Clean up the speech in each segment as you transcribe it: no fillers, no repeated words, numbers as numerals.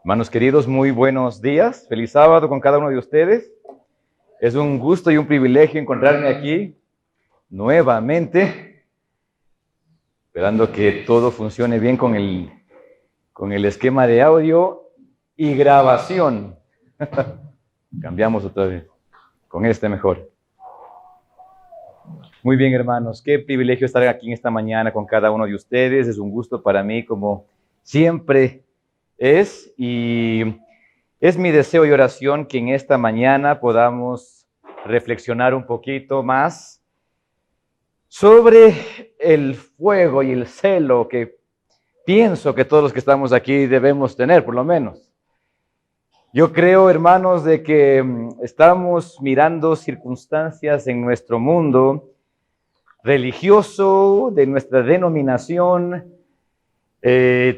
Hermanos queridos, muy buenos días. Feliz sábado con cada uno de ustedes. Es un gusto y un privilegio encontrarme aquí nuevamente, esperando que todo funcione bien con el esquema de audio y grabación. Cambiamos otra vez, con este mejor. Muy bien, hermanos, qué privilegio estar aquí en esta mañana con cada uno de ustedes. Es un gusto para mí, como siempre es, y es mi deseo y oración que en esta mañana podamos reflexionar un poquito más sobre el fuego y el celo que pienso que todos los que estamos aquí debemos tener, por lo menos. Yo creo, hermanos, de que estamos mirando circunstancias en nuestro mundo religioso, de nuestra denominación,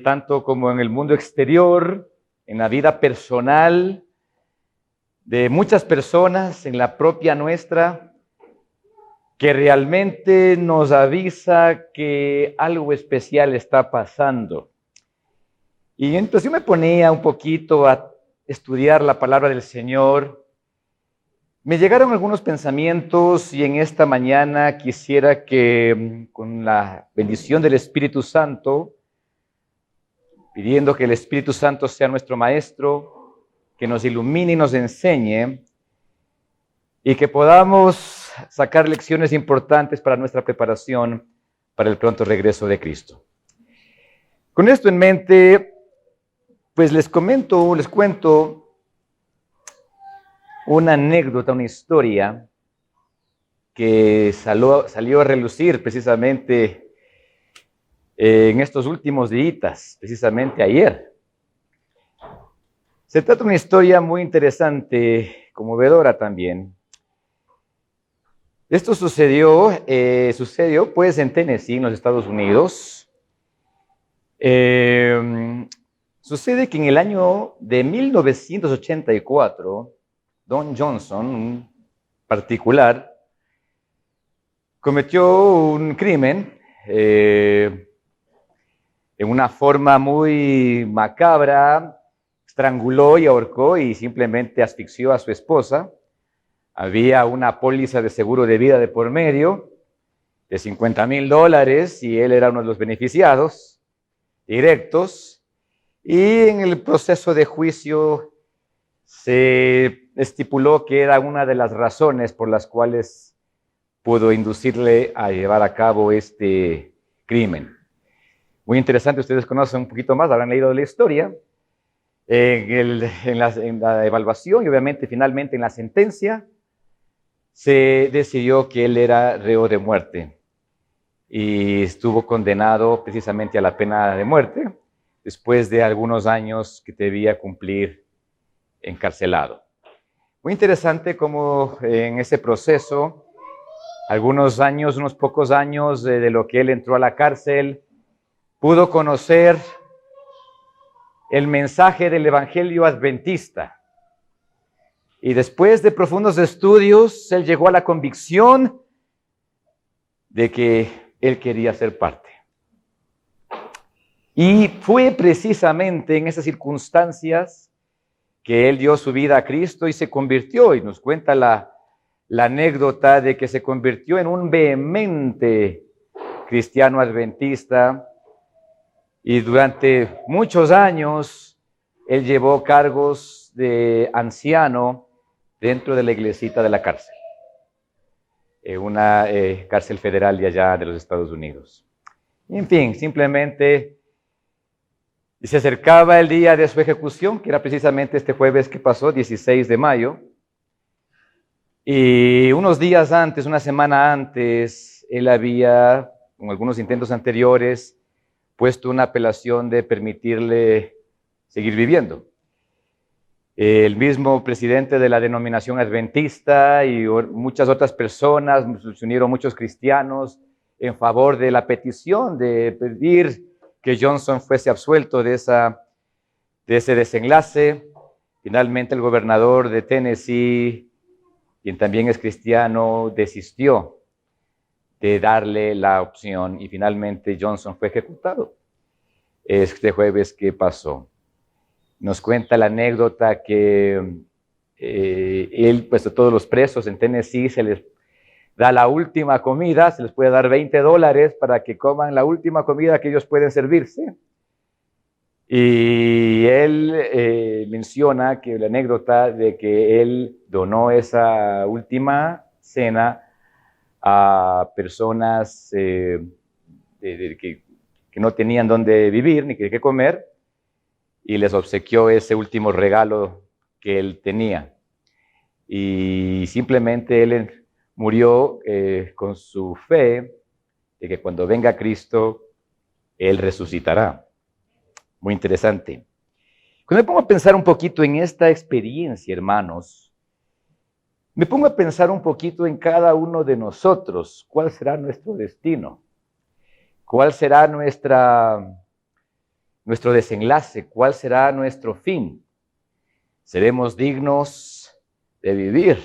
tanto como en el mundo exterior, en la vida personal de muchas personas, en la propia nuestra, que realmente nos avisa que algo especial está pasando. Y entonces yo me ponía un poquito a estudiar la palabra del Señor. Me llegaron algunos pensamientos y en esta mañana quisiera que, con la bendición del Espíritu Santo, pidiendo que el Espíritu Santo sea nuestro maestro, que nos ilumine y nos enseñe, y que podamos sacar lecciones importantes para nuestra preparación para el pronto regreso de Cristo. Con esto en mente, pues les cuento una anécdota, una historia que salió a relucir precisamente en estos últimos días, precisamente ayer. Se trata de una historia muy interesante, conmovedora también. Esto sucedió pues en Tennessee, en los Estados Unidos. Sucede que en el año de 1984, Don Johnson, un particular, cometió un crimen en una forma muy macabra, estranguló y ahorcó y simplemente asfixió a su esposa. Había una póliza de seguro de vida de por medio de $50,000 y él era uno de los beneficiados directos. Y en el proceso de juicio se estipuló que era una de las razones por las cuales pudo inducirle a llevar a cabo este crimen. Muy interesante, ustedes conocen un poquito más, habrán leído la historia. En la evaluación y obviamente finalmente en la sentencia se decidió que él era reo de muerte y estuvo condenado precisamente a la pena de muerte después de algunos años que debía cumplir encarcelado. Muy interesante cómo en ese proceso, unos pocos años de lo que él entró a la cárcel, pudo conocer el mensaje del Evangelio Adventista. Y después de profundos estudios, él llegó a la convicción de que él quería ser parte. Y fue precisamente en esas circunstancias que él dio su vida a Cristo y se convirtió, y nos cuenta la anécdota de que se convirtió en un vehemente cristiano adventista. Y durante muchos años, él llevó cargos de anciano dentro de la iglesita de la cárcel, una cárcel federal de allá de los Estados Unidos. Y en fin, simplemente se acercaba el día de su ejecución, que era precisamente este jueves que pasó, 16 de mayo. Y unos días antes, una semana antes, él había, con algunos intentos anteriores, puesto una apelación de permitirle seguir viviendo. El mismo presidente de la denominación adventista y muchas otras personas, se unieron muchos cristianos en favor de la petición de pedir que Johnson fuese absuelto de ese desenlace. Finalmente el gobernador de Tennessee, quien también es cristiano, desistió de darle la opción y finalmente Johnson fue ejecutado. Este jueves, ¿qué pasó? Nos cuenta la anécdota que él, pues a todos los presos en Tennessee se les da la última comida, se les puede dar $20 para que coman la última comida que ellos pueden servirse. Y él menciona que la anécdota de que él donó esa última cena a personas que no tenían dónde vivir ni qué comer, y les obsequió ese último regalo que él tenía. Y simplemente él murió con su fe de que cuando venga Cristo, él resucitará. Muy interesante. Cuando me pongo a pensar un poquito en esta experiencia, hermanos, me pongo a pensar un poquito en cada uno de nosotros. ¿Cuál será nuestro destino? ¿Cuál será nuestro desenlace? ¿Cuál será nuestro fin? ¿Seremos dignos de vivir?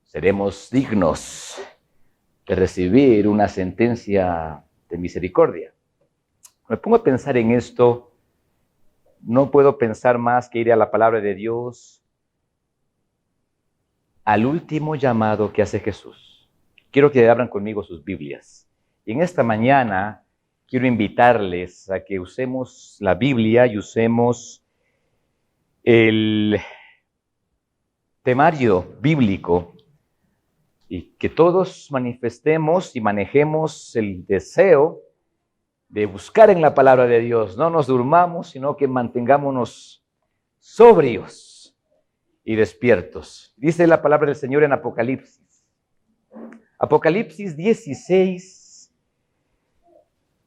¿Seremos dignos de recibir una sentencia de misericordia? Me pongo a pensar en esto, no puedo pensar más que ir a la palabra de Dios, al último llamado que hace Jesús. Quiero que abran conmigo sus Biblias. Y en esta mañana quiero invitarles a que usemos la Biblia y usemos el temario bíblico y que todos manifestemos y manejemos el deseo de buscar en la palabra de Dios. No nos durmamos, sino que mantengámonos sobrios y despiertos. Dice la palabra del Señor en Apocalipsis. Apocalipsis 16.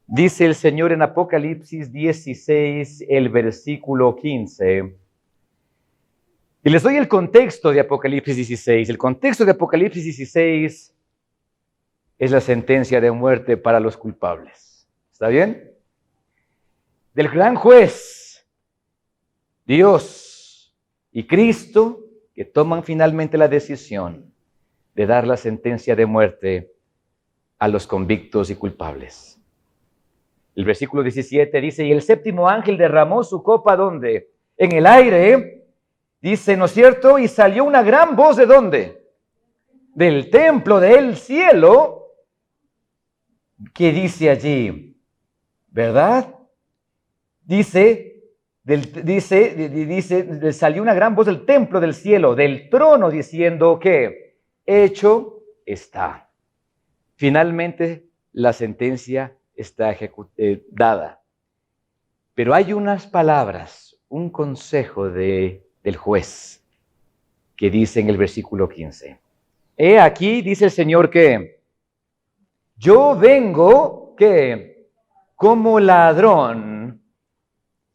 Dice el Señor en Apocalipsis 16, el versículo 15. Y les doy el contexto de Apocalipsis 16. El contexto de Apocalipsis 16 es la sentencia de muerte para los culpables. ¿Está bien? Del gran juez, Dios y Cristo, que toman finalmente la decisión de dar la sentencia de muerte a los convictos y culpables. El versículo 17 dice, y el séptimo ángel derramó su copa, ¿dónde? En el aire, dice, ¿no es cierto? Y salió una gran voz, ¿de dónde? Del templo del cielo, que dice allí, ¿verdad? Dice, salió una gran voz del templo del cielo, del trono, diciendo que hecho está. Finalmente, la sentencia está dada. Pero hay unas palabras, un consejo del juez, que dice en el versículo 15. He aquí, dice el Señor, que yo vengo, que como ladrón.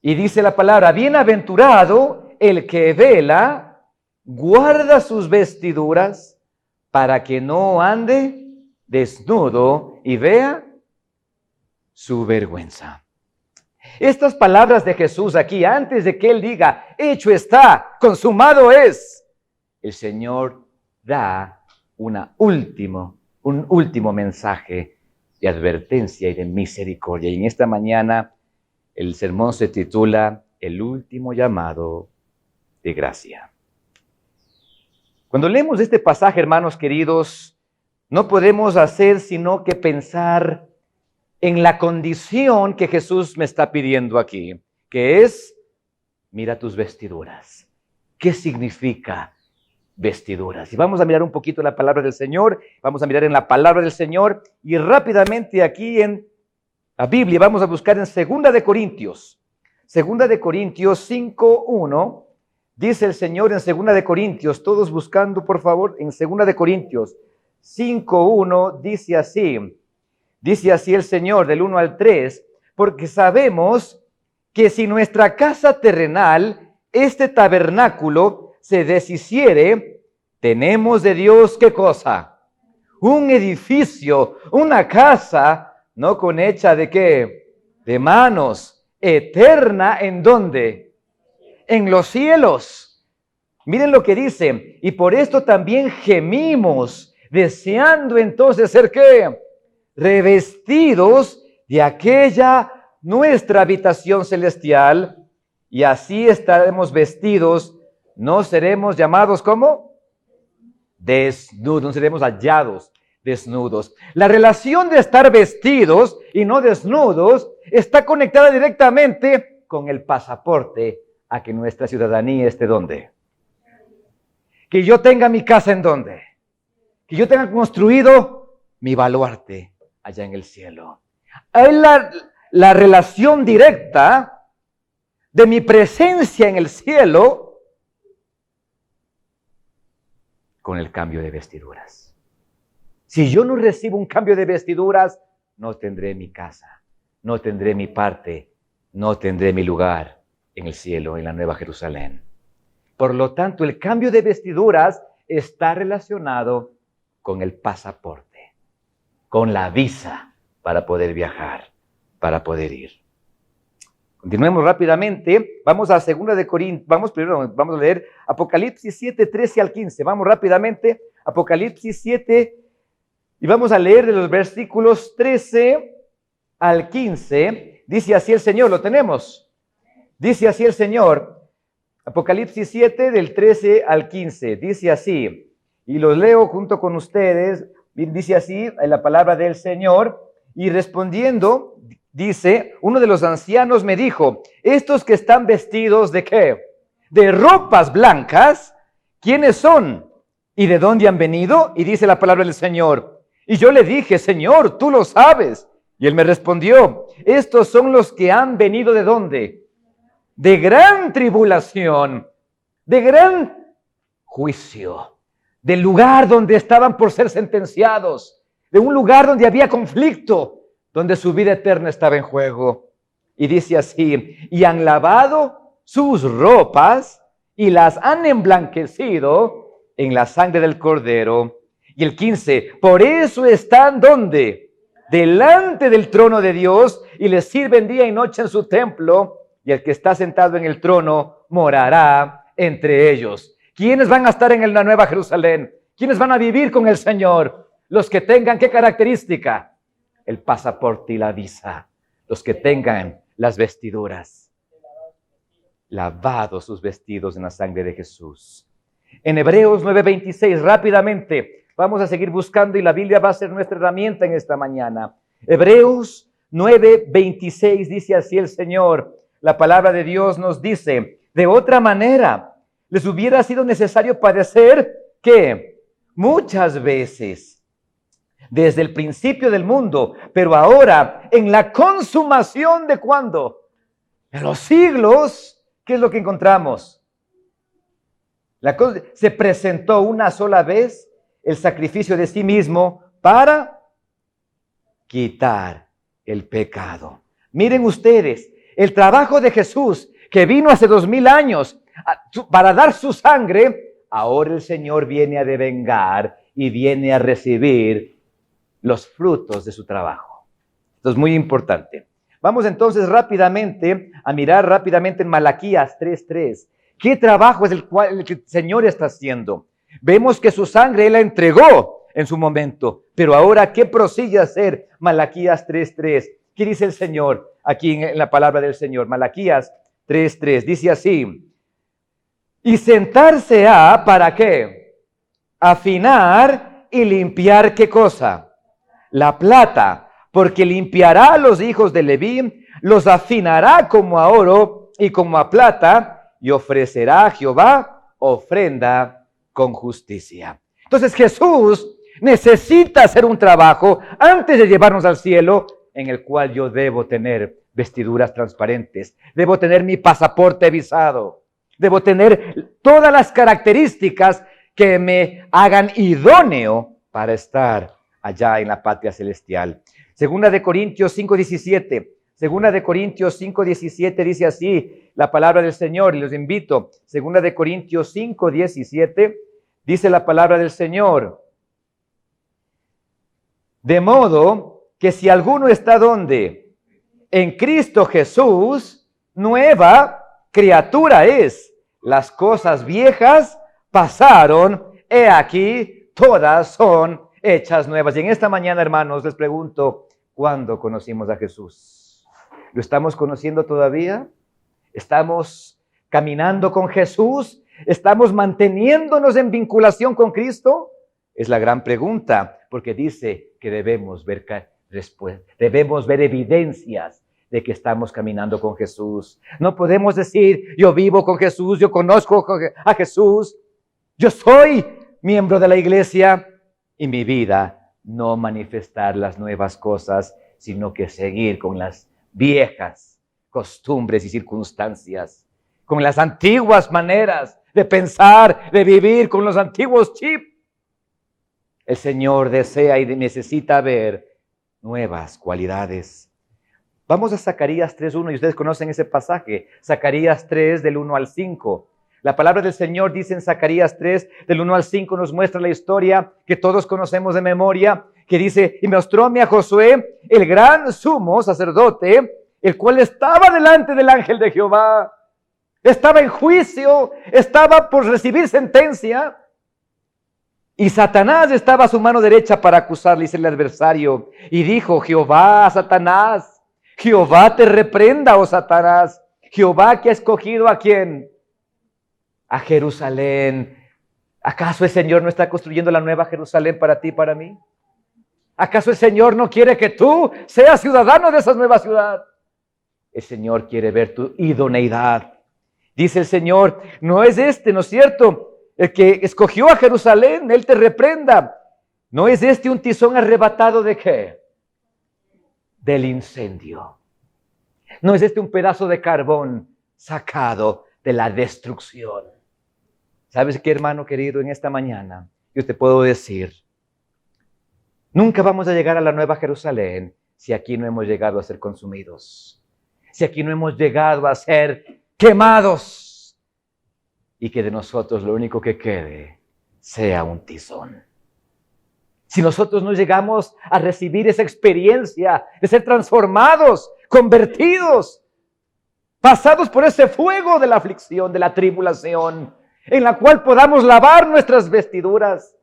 Y dice la palabra, bienaventurado el que vela, guarda sus vestiduras para que no ande desnudo y vea su vergüenza. Estas palabras de Jesús aquí, antes de que Él diga, hecho está, consumado es, el Señor da un último mensaje de advertencia y de misericordia. Y en esta mañana el sermón se titula El último llamado de gracia. Cuando leemos este pasaje, hermanos queridos, no podemos hacer sino que pensar en la condición que Jesús me está pidiendo aquí, que es, mira tus vestiduras. ¿Qué significa vestiduras? Y vamos a mirar un poquito la palabra del Señor, vamos a mirar en la palabra del Señor y rápidamente aquí en la Biblia vamos a buscar en 2 de Corintios. 2 de Corintios 5:1, dice el Señor en 2 de Corintios, todos buscando por favor, en 2 de Corintios 5:1 dice así el Señor del 1 al 3, porque sabemos que si nuestra casa terrenal este tabernáculo se deshiciere, tenemos de Dios, ¿qué cosa? Un edificio, una casa, ¿no? Con hecha de ¿qué? De manos, eterna, ¿en dónde? En los cielos. Miren lo que dice, y por esto también gemimos, deseando entonces ser ¿qué? Revestidos de aquella nuestra habitación celestial, y así estaremos vestidos, no seremos llamados ¿cómo? Desnudos, no seremos hallados desnudos. La relación de estar vestidos y no desnudos está conectada directamente con el pasaporte a que nuestra ciudadanía esté ¿dónde? Que yo tenga mi casa ¿en dónde? Que yo tenga construido mi baluarte allá en el cielo. Hay la relación directa de mi presencia en el cielo con el cambio de vestiduras. Si yo no recibo un cambio de vestiduras, no tendré mi casa, no tendré mi parte, no tendré mi lugar en el cielo, en la Nueva Jerusalén. Por lo tanto, el cambio de vestiduras está relacionado con el pasaporte, con la visa para poder viajar, para poder ir. Continuemos rápidamente. Vamos a 2 de Corintios. Vamos a leer Apocalipsis 7, 13 al 15. Vamos rápidamente. Apocalipsis 7 y vamos a leer de los versículos 13 al 15. Dice así el Señor. ¿Lo tenemos? Dice así el Señor. Apocalipsis 7 del 13 al 15. Dice así. Y los leo junto con ustedes. Dice así la palabra del Señor. Y respondiendo, dice, uno de los ancianos me dijo, estos que están vestidos ¿de qué? De ropas blancas, ¿quiénes son? ¿Y de dónde han venido? Y dice la palabra del Señor. Y yo le dije, Señor, tú lo sabes. Y él me respondió, estos son los que han venido ¿de dónde? De gran tribulación, de gran juicio, del lugar donde estaban por ser sentenciados, de un lugar donde había conflicto, donde su vida eterna estaba en juego. Y dice así, y han lavado sus ropas y las han emblanquecido en la sangre del Cordero. Y el 15, por eso están ¿dónde? Delante del trono de Dios y les sirven día y noche en su templo, y el que está sentado en el trono morará entre ellos. ¿Quiénes van a estar en la Nueva Jerusalén? ¿Quiénes van a vivir con el Señor? Los que tengan, ¿qué característica? El pasaporte y la visa. Los que tengan las vestiduras. Lavados sus vestidos en la sangre de Jesús. En Hebreos 9:26, rápidamente, vamos a seguir buscando y la Biblia va a ser nuestra herramienta en esta mañana. Hebreos 9:26 dice así el Señor. La palabra de Dios nos dice, de otra manera, les hubiera sido necesario padecer, ¿qué? Muchas veces, desde el principio del mundo, pero ahora, en la consumación de ¿cuándo? En los siglos, ¿qué es lo que encontramos? Se presentó una sola vez el sacrificio de sí mismo para quitar el pecado. Miren ustedes, el trabajo de Jesús que vino hace 2000 años para dar su sangre, ahora el Señor viene a devengar y viene a recibir los frutos de su trabajo. Esto es muy importante. Vamos entonces rápidamente a mirar rápidamente en Malaquías 3:3. ¿Qué trabajo es el que el Señor está haciendo? Vemos que su sangre Él la entregó en su momento, pero ahora, ¿qué prosigue a hacer? Malaquías 3:3. ¿Qué dice el Señor aquí en la palabra del Señor? Malaquías 3:3 dice así: y sentarse ha, ¿para qué? Afinar y limpiar, ¿qué cosa? La plata, porque limpiará a los hijos de Leví, los afinará como a oro y como a plata, y ofrecerá a Jehová ofrenda con justicia. Entonces Jesús necesita hacer un trabajo antes de llevarnos al cielo, en el cual yo debo tener vestiduras transparentes, debo tener mi pasaporte visado, debo tener todas las características que me hagan idóneo para estar allá en la patria celestial. 2 de Corintios 5:17, Segunda de Corintios 5:17 dice así la palabra del Señor, y los invito. Segunda de Corintios 5:17 dice la palabra del Señor. De modo que si alguno está donde en Cristo Jesús, nueva criatura es. Las cosas viejas pasaron, he aquí, todas son hechas nuevas. Y en esta mañana, hermanos, les pregunto, ¿cuándo conocimos a Jesús? ¿Lo estamos conociendo todavía? ¿Estamos caminando con Jesús? ¿Estamos manteniéndonos en vinculación con Cristo? Es la gran pregunta, porque dice que debemos ver evidencias de que estamos caminando con Jesús. No podemos decir, yo vivo con Jesús, yo conozco a Jesús, yo soy miembro de la iglesia, y mi vida no manifestar las nuevas cosas, sino que seguir con las viejas costumbres y circunstancias, con las antiguas maneras de pensar, de vivir, con los antiguos chips. El Señor desea y necesita ver nuevas cualidades. Vamos a Zacarías 3:1, y ustedes conocen ese pasaje, Zacarías 3 del 1 al 5. La palabra del Señor dice en Zacarías 3 del 1 al 5, nos muestra la historia que todos conocemos de memoria, que dice, y mostróme a Josué, el gran sumo sacerdote, el cual estaba delante del ángel de Jehová, estaba en juicio, estaba por recibir sentencia, y Satanás estaba a su mano derecha para acusarle, dice el adversario, y dijo, Jehová, Satanás, Jehová te reprenda, oh Satanás, Jehová que ha escogido ¿a quién? A Jerusalén. ¿Acaso el Señor no está construyendo la nueva Jerusalén para ti y para mí? ¿Acaso el Señor no quiere que tú seas ciudadano de esa nueva ciudad? El Señor quiere ver tu idoneidad. Dice el Señor, no es ¿no es cierto? El que escogió a Jerusalén, Él te reprenda. ¿No es un tizón arrebatado de qué? Del incendio. ¿No es un pedazo de carbón sacado de la destrucción? ¿Sabes qué, hermano querido? En esta mañana yo te puedo decir, nunca vamos a llegar a la nueva Jerusalén si aquí no hemos llegado a ser consumidos, si aquí no hemos llegado a ser quemados, y que de nosotros lo único que quede sea un tizón. Si nosotros no llegamos a recibir esa experiencia de ser transformados, convertidos, pasados por ese fuego de la aflicción, de la tribulación, en la cual podamos lavar nuestras vestiduras,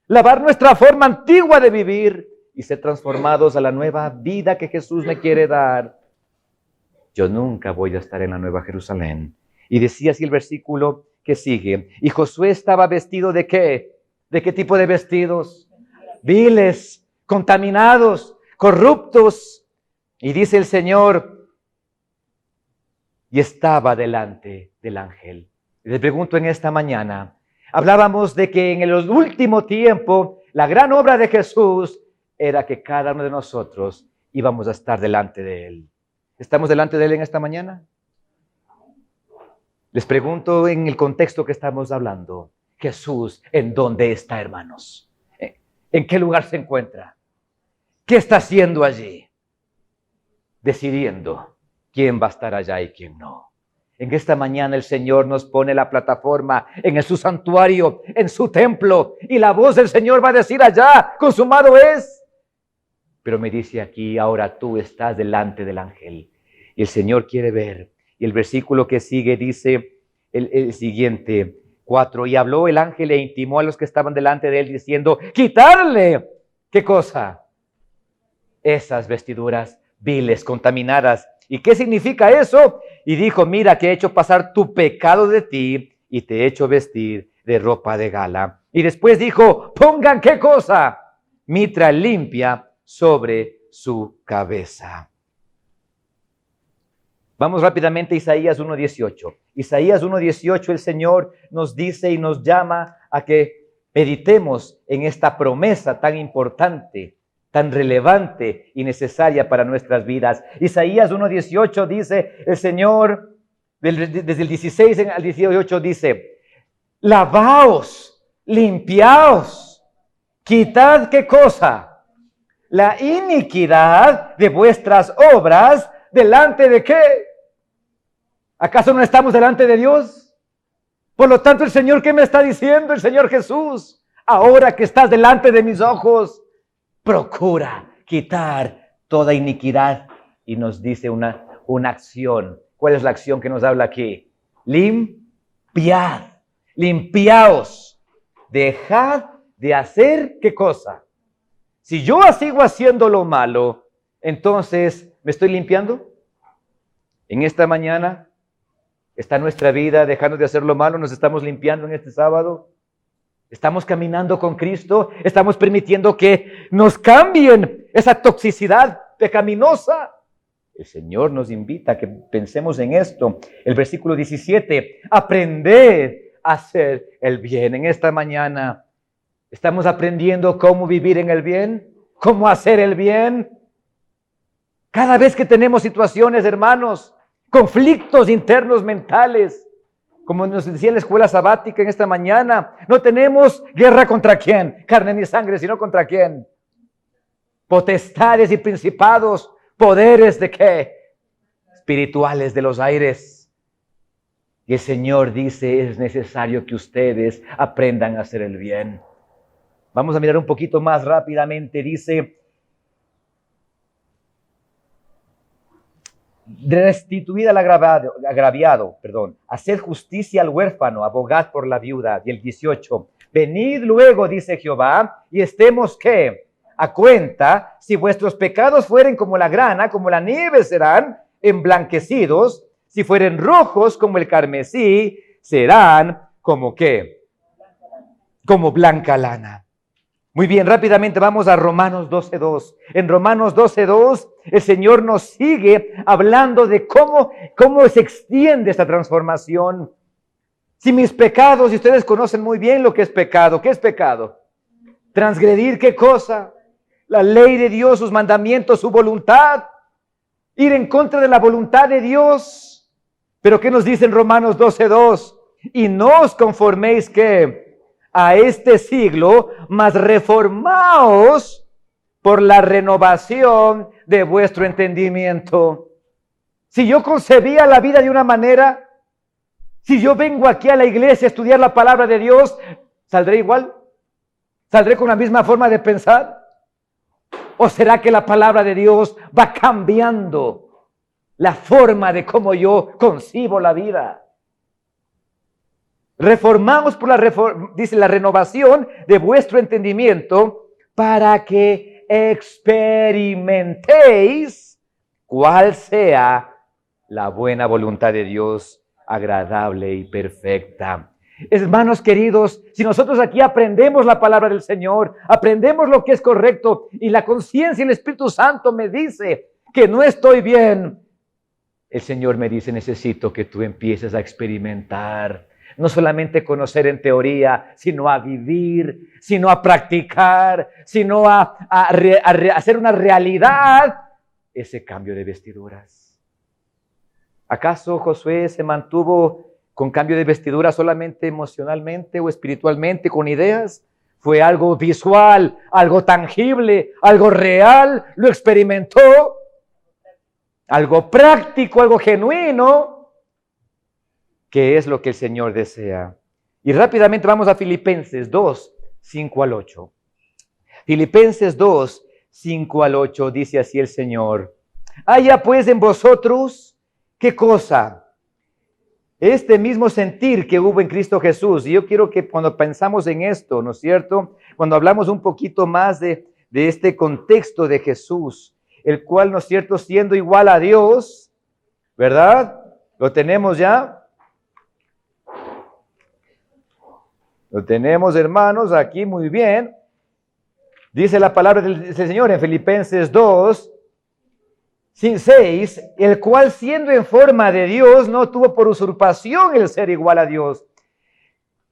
lavar nuestra forma antigua de vivir y ser transformados a la nueva vida que Jesús me quiere dar, yo nunca voy a estar en la nueva Jerusalén. Y decía así el versículo que sigue, y Josué estaba vestido ¿de qué? ¿De qué tipo de vestidos? Viles, contaminados, corruptos. Y dice el Señor, y estaba delante del ángel. Le pregunto en esta mañana, hablábamos de que en el último tiempo, la gran obra de Jesús era que cada uno de nosotros íbamos a estar delante de Él. ¿Estamos delante de Él en esta mañana? Les pregunto en el contexto que estamos hablando, Jesús, ¿en dónde está, hermanos? ¿En qué lugar se encuentra? ¿Qué está haciendo allí? Decidiendo quién va a estar allá y quién no. En esta mañana el Señor nos pone la plataforma en su santuario, en su templo, y la voz del Señor va a decir allá, consumado es. Pero me dice aquí, ahora tú estás delante del ángel, y el Señor quiere ver. Y el versículo que sigue dice el siguiente, 4, y habló el ángel e intimó a los que estaban delante de él, diciendo, quitarle, ¿qué cosa? Esas vestiduras viles, contaminadas. ¿Y qué significa eso? Y dijo, mira que he hecho pasar tu pecado de ti y te he hecho vestir de ropa de gala. Y después dijo, pongan ¿qué cosa? Mitra limpia sobre su cabeza. Vamos rápidamente a Isaías 1:18. Isaías 1:18, el Señor nos dice y nos llama a que meditemos en esta promesa tan importante, tan relevante y necesaria para nuestras vidas. Isaías 1:18 dice, el Señor, desde el 16 al 18 dice, lavaos, limpiaos, quitad ¿qué cosa? La iniquidad de vuestras obras, ¿delante de qué? ¿Acaso no estamos delante de Dios? Por lo tanto, el Señor, ¿qué me está diciendo el Señor Jesús? Ahora que estás delante de mis ojos, procura quitar toda iniquidad. Y nos dice una acción. ¿Cuál es la acción que nos habla aquí? Limpiad, limpiaos, dejad de hacer ¿qué cosa? Si yo sigo haciendo lo malo, entonces, ¿me estoy limpiando? En esta mañana está nuestra vida dejando de hacer lo malo, nos estamos limpiando en este sábado. Estamos caminando con Cristo, estamos permitiendo que nos cambien esa toxicidad pecaminosa. El Señor nos invita a que pensemos en esto. El versículo 17, aprended a hacer el bien. En esta mañana estamos aprendiendo cómo vivir en el bien, cómo hacer el bien. Cada vez que tenemos situaciones, hermanos, conflictos internos mentales, como nos decía en la escuela sabática en esta mañana, no tenemos guerra contra quién, carne ni sangre, sino contra quién. Potestades y principados, poderes de qué, espirituales de los aires. Y el Señor dice, es necesario que ustedes aprendan a hacer el bien. Vamos a mirar un poquito más rápidamente. Dice, restituid al agraviado, haced justicia al huérfano, abogad por la viuda. Y el 18, venid luego, dice Jehová, y estemos ¿qué? A cuenta, si vuestros pecados fueren como la grana, como la nieve serán emblanquecidos, si fueren rojos como el carmesí, serán como ¿qué? Como blanca lana. Muy bien, rápidamente vamos a Romanos 12:2. En Romanos 12:2 el Señor nos sigue hablando de cómo se extiende esta transformación. Si mis pecados, y ustedes conocen muy bien lo que es pecado. ¿Qué es pecado? Transgredir ¿qué cosa? La ley de Dios, sus mandamientos, su voluntad. Ir en contra de la voluntad de Dios. Pero ¿qué nos dice en Romanos 12:2? Y no os conforméis ¿qué? A este siglo, mas reformaos por la renovación de vuestro entendimiento. Si yo concebía la vida de una manera, si yo vengo aquí a la iglesia a estudiar la palabra de Dios, ¿saldré igual? ¿Saldré con la misma forma de pensar? ¿O será que la palabra de Dios va cambiando la forma de cómo yo concibo la vida? Reformamos por dice la renovación de vuestro entendimiento para que experimentéis cuál sea la buena voluntad de Dios, agradable y perfecta. Hermanos queridos, si nosotros aquí aprendemos la palabra del Señor, aprendemos lo que es correcto y la conciencia y el Espíritu Santo me dice que no estoy bien, el Señor me dice, necesito que tú empieces a experimentar. No solamente conocer en teoría, sino a vivir, sino a practicar, sino a hacer una realidad ese cambio de vestiduras. ¿Acaso Josué se mantuvo con cambio de vestidura solamente emocionalmente o espiritualmente, con ideas? Fue algo visual, algo tangible, algo real, lo experimentó, algo práctico, algo genuino. ¿Qué es lo que el Señor desea? Y rápidamente vamos a Filipenses 2, 5 al 8. Filipenses 2, 5 al 8 dice así el Señor. Haya pues en vosotros, ¿qué cosa? Este mismo sentir que hubo en Cristo Jesús. Y yo quiero que cuando pensamos en esto, ¿no es cierto? Cuando hablamos un poquito más de este contexto de Jesús, el cual, ¿no es cierto?, siendo igual a Dios, ¿verdad? ¿Lo tenemos ya? Lo tenemos, hermanos, aquí muy bien. Dice la palabra del Señor en Filipenses 2, 6, el cual siendo en forma de Dios, no tuvo por usurpación el ser igual a Dios.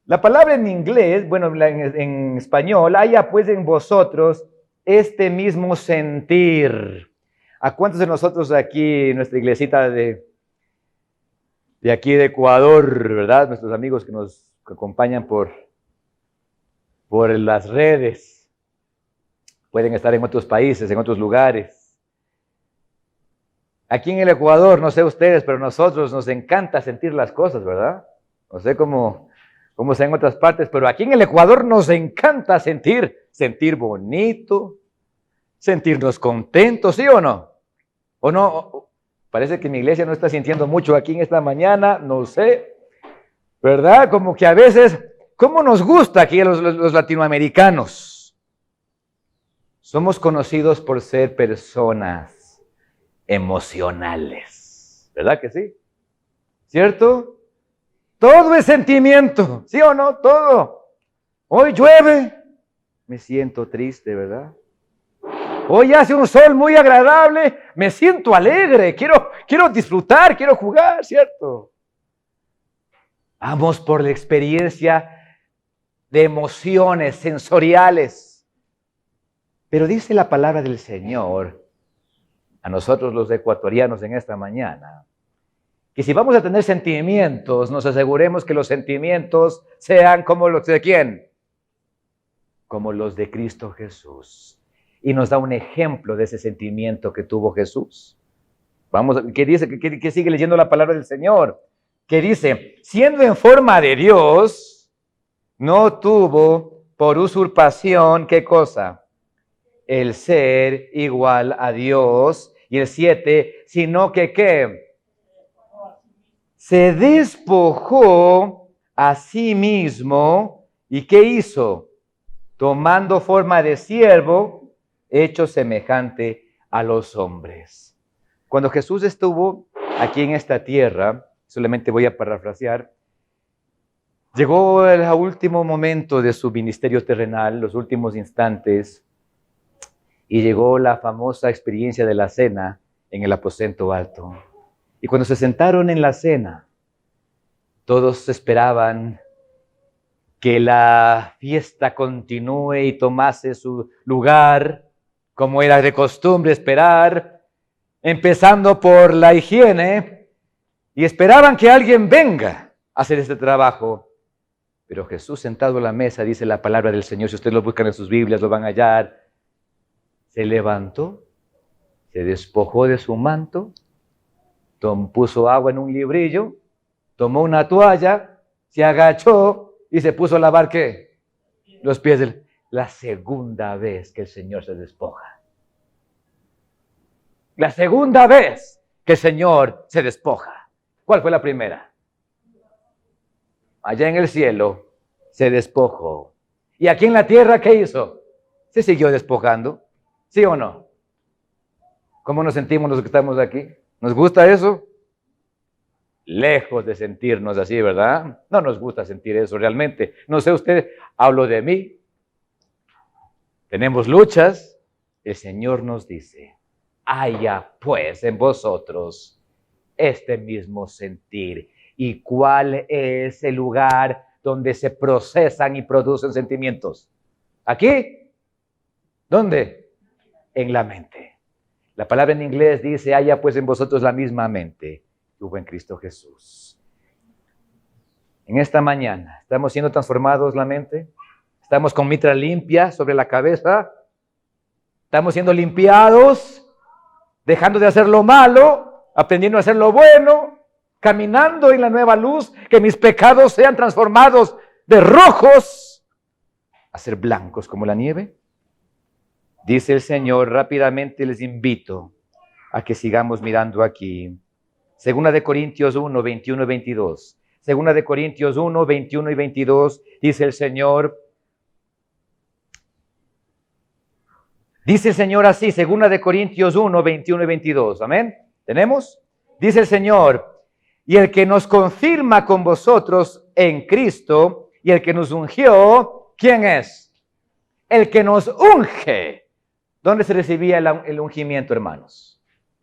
La palabra en inglés, bueno, en español, haya pues en vosotros este mismo sentir. ¿A cuántos de nosotros aquí, nuestra iglesita de aquí de Ecuador, verdad? Nuestros amigos que nos acompañan por las redes, pueden estar en otros países, en otros lugares. Aquí en el Ecuador, no sé ustedes, pero nosotros nos encanta sentir las cosas, ¿verdad? No sé cómo sea en otras partes, pero aquí en el Ecuador nos encanta sentir bonito, sentirnos contentos, ¿sí o no? ¿O no? Parece que mi iglesia no está sintiendo mucho aquí en esta mañana, no sé, ¿verdad? Como que a veces, ¿cómo nos gusta aquí los latinoamericanos? Somos conocidos por ser personas emocionales, ¿verdad que sí? ¿Cierto? Todo es sentimiento, ¿sí o no? Todo. Hoy llueve, me siento triste, ¿verdad? Hoy hace un sol muy agradable, me siento alegre, quiero disfrutar, quiero jugar, ¿cierto? Vamos por la experiencia de emociones sensoriales. Pero dice la palabra del Señor a nosotros los ecuatorianos en esta mañana, que si vamos a tener sentimientos, nos aseguremos que los sentimientos sean como los de ¿quién? Como los de Cristo Jesús. Y nos da un ejemplo de ese sentimiento que tuvo Jesús. Vamos, ¿qué dice? ¿Qué sigue leyendo la palabra del Señor? Que dice, siendo en forma de Dios, no tuvo por usurpación, ¿qué cosa? El ser igual a Dios. Y el 7, sino que ¿qué? Se despojó a sí mismo. ¿Y qué hizo? Tomando forma de siervo, hecho semejante a los hombres. Cuando Jesús estuvo aquí en esta tierra, solamente voy a parafrasear, llegó el último momento de su ministerio terrenal, los últimos instantes, y llegó la famosa experiencia de la cena en el aposento alto. Y cuando se sentaron en la cena, todos esperaban que la fiesta continúe y tomase su lugar, como era de costumbre esperar, empezando por la higiene, y esperaban que alguien venga a hacer este trabajo. Pero Jesús sentado a la mesa, dice la palabra del Señor, si ustedes lo buscan en sus Biblias, lo van a hallar, se levantó, se despojó de su manto, puso agua en un librillo, tomó una toalla, se agachó y se puso a lavar ¿qué? Los pies. La segunda vez que el Señor se despoja. La segunda vez que el Señor se despoja. ¿Cuál fue la primera? Allá en el cielo se despojó. ¿Y aquí en la tierra qué hizo? Se siguió despojando. ¿Sí o no? ¿Cómo nos sentimos los que estamos aquí? ¿Nos gusta eso? Lejos de sentirnos así, ¿verdad? No nos gusta sentir eso realmente. No sé usted, hablo de mí. Tenemos luchas. El Señor nos dice, haya pues en vosotros este mismo sentir. ¿Y cuál es el lugar donde se procesan y producen sentimientos? ¿Aquí? ¿Dónde? En la mente. La palabra en inglés dice, haya pues en vosotros la misma mente que hubo en Cristo Jesús. En esta mañana, ¿estamos siendo transformados la mente? ¿Estamos con mitra limpia sobre la cabeza? ¿Estamos siendo limpiados? Dejando de hacer lo malo, aprendiendo a hacer lo bueno, caminando en la nueva luz, que mis pecados sean transformados de rojos a ser blancos como la nieve. Dice el Señor, rápidamente les invito a que sigamos mirando aquí. Segunda de Corintios 1, 21 y 22. Segunda de Corintios 1, 21 y 22, dice el Señor. Dice el Señor así, Segunda de Corintios 1, 21 y 22. Amén. ¿Tenemos? Dice el Señor, y el que nos confirma con vosotros en Cristo, y el que nos ungió, ¿quién es? El que nos unge. ¿Dónde se recibía el ungimiento, hermanos?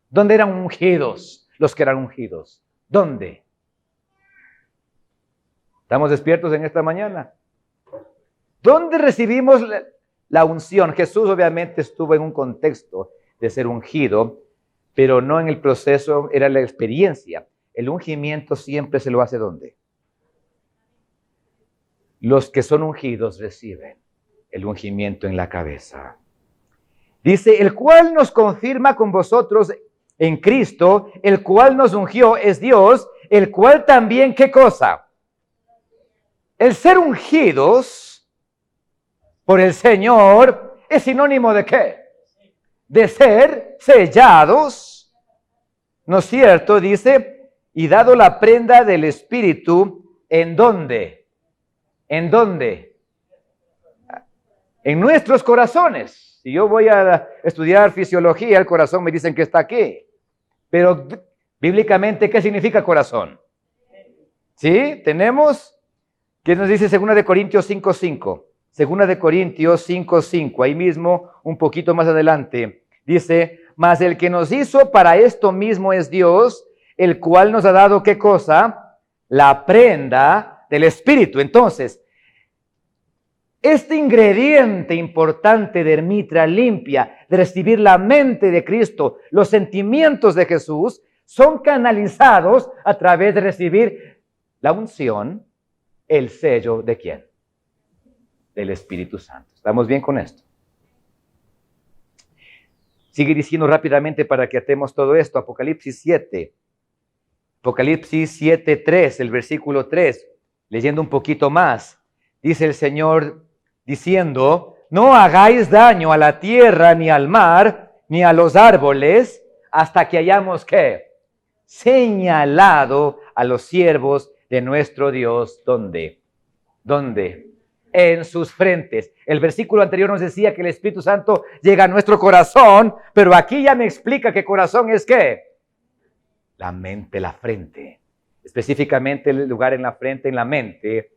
¿Dónde eran ungidos los que eran ungidos? ¿Dónde? ¿Estamos despiertos en esta mañana? ¿Dónde recibimos la unción? Jesús obviamente estuvo en un contexto de ser ungido, pero no en el proceso, era la experiencia. El ungimiento siempre se lo hace ¿dónde? Los que son ungidos reciben el ungimiento en la cabeza. Dice, el cual nos confirma con vosotros en Cristo, el cual nos ungió, es Dios, el cual también, ¿qué cosa? El ser ungidos por el Señor es sinónimo de ¿qué? De ser sellados, ¿no es cierto? Dice, y dado la prenda del Espíritu, ¿en dónde? ¿En dónde? En nuestros corazones. Si yo voy a estudiar fisiología, el corazón me dicen que está aquí. Pero bíblicamente, ¿qué significa corazón? ¿Sí? Tenemos, ¿qué nos dice 2 Corintios 5:5? 2 Corintios 5:5, ahí mismo, un poquito más adelante, dice, mas el que nos hizo para esto mismo es Dios, el cual nos ha dado, ¿qué cosa? La prenda del Espíritu. Entonces, este ingrediente importante de ermita limpia, de recibir la mente de Cristo, los sentimientos de Jesús, son canalizados a través de recibir la unción, el sello ¿de quién? Del Espíritu Santo. ¿Estamos bien con esto? Sigue diciendo rápidamente para que atemos todo esto. Apocalipsis 7. Apocalipsis 7:3, el versículo 3. Leyendo un poquito más. Dice el Señor diciendo, no hagáis daño a la tierra, ni al mar, ni a los árboles, hasta que hayamos, ¿qué? Señalado a los siervos de nuestro Dios. ¿Dónde? ¿Dónde? En sus frentes. El versículo anterior nos decía que el Espíritu Santo llega a nuestro corazón, pero aquí ya me explica que corazón es ¿qué? La mente, la frente. Específicamente el lugar en la frente, en la mente,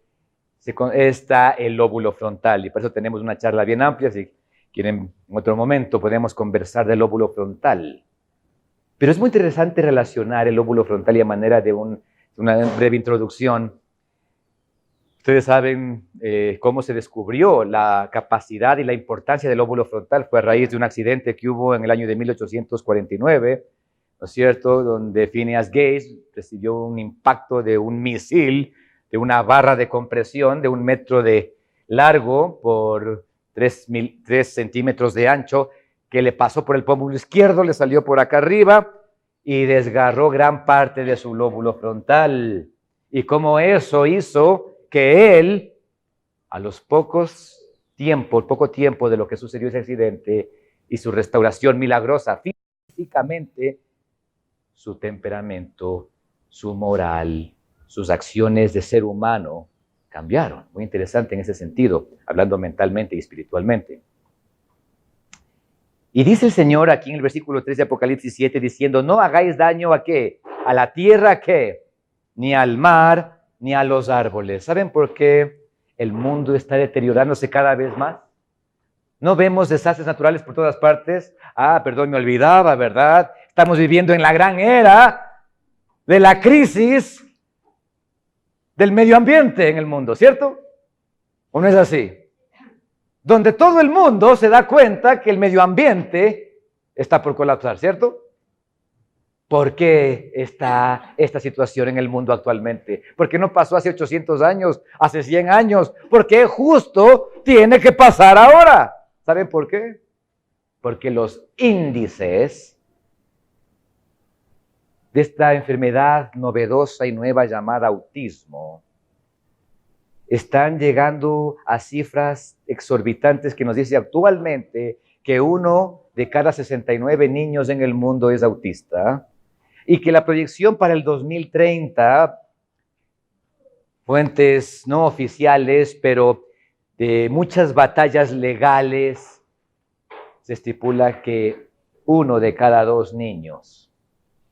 está el lóbulo frontal. Y por eso tenemos una charla bien amplia. Si quieren, en otro momento podemos conversar del lóbulo frontal. Pero es muy interesante relacionar el lóbulo frontal y a manera de una breve introducción. Ustedes saben cómo se descubrió la capacidad y la importancia del lóbulo frontal. Fue a raíz de un accidente que hubo en el año de 1849, ¿no es cierto?, donde Phineas Gage recibió un impacto de un misil, de una barra de compresión de 1 metro de largo por 3 centímetros de ancho, que le pasó por el pómulo izquierdo, le salió por acá arriba y desgarró gran parte de su lóbulo frontal. Y como eso hizo que él, a los poco tiempo de lo que sucedió ese accidente y su restauración milagrosa físicamente, su temperamento, su moral, sus acciones de ser humano cambiaron. Muy interesante en ese sentido, hablando mentalmente y espiritualmente. Y dice el Señor aquí en el versículo 3 de Apocalipsis 7, diciendo, no hagáis daño ¿a qué? A la tierra ¿qué? Ni al mar, ni a los árboles. ¿Saben por qué el mundo está deteriorándose cada vez más? ¿No vemos desastres naturales por todas partes? Perdón, me olvidaba, ¿verdad? Estamos viviendo en la gran era de la crisis del medio ambiente en el mundo, ¿cierto? ¿O no es así? Donde todo el mundo se da cuenta que el medio ambiente está por colapsar, ¿cierto? ¿Por qué está esta situación en el mundo actualmente? ¿Por qué no pasó hace 800 años, hace 100 años? ¿Por qué justo tiene que pasar ahora? ¿Saben por qué? Porque los índices de esta enfermedad novedosa y nueva llamada autismo están llegando a cifras exorbitantes que nos dice actualmente que 1 de cada 69 niños en el mundo es autista y que la proyección para el 2030, fuentes no oficiales, pero de muchas batallas legales, se estipula que 1 de cada 2 niños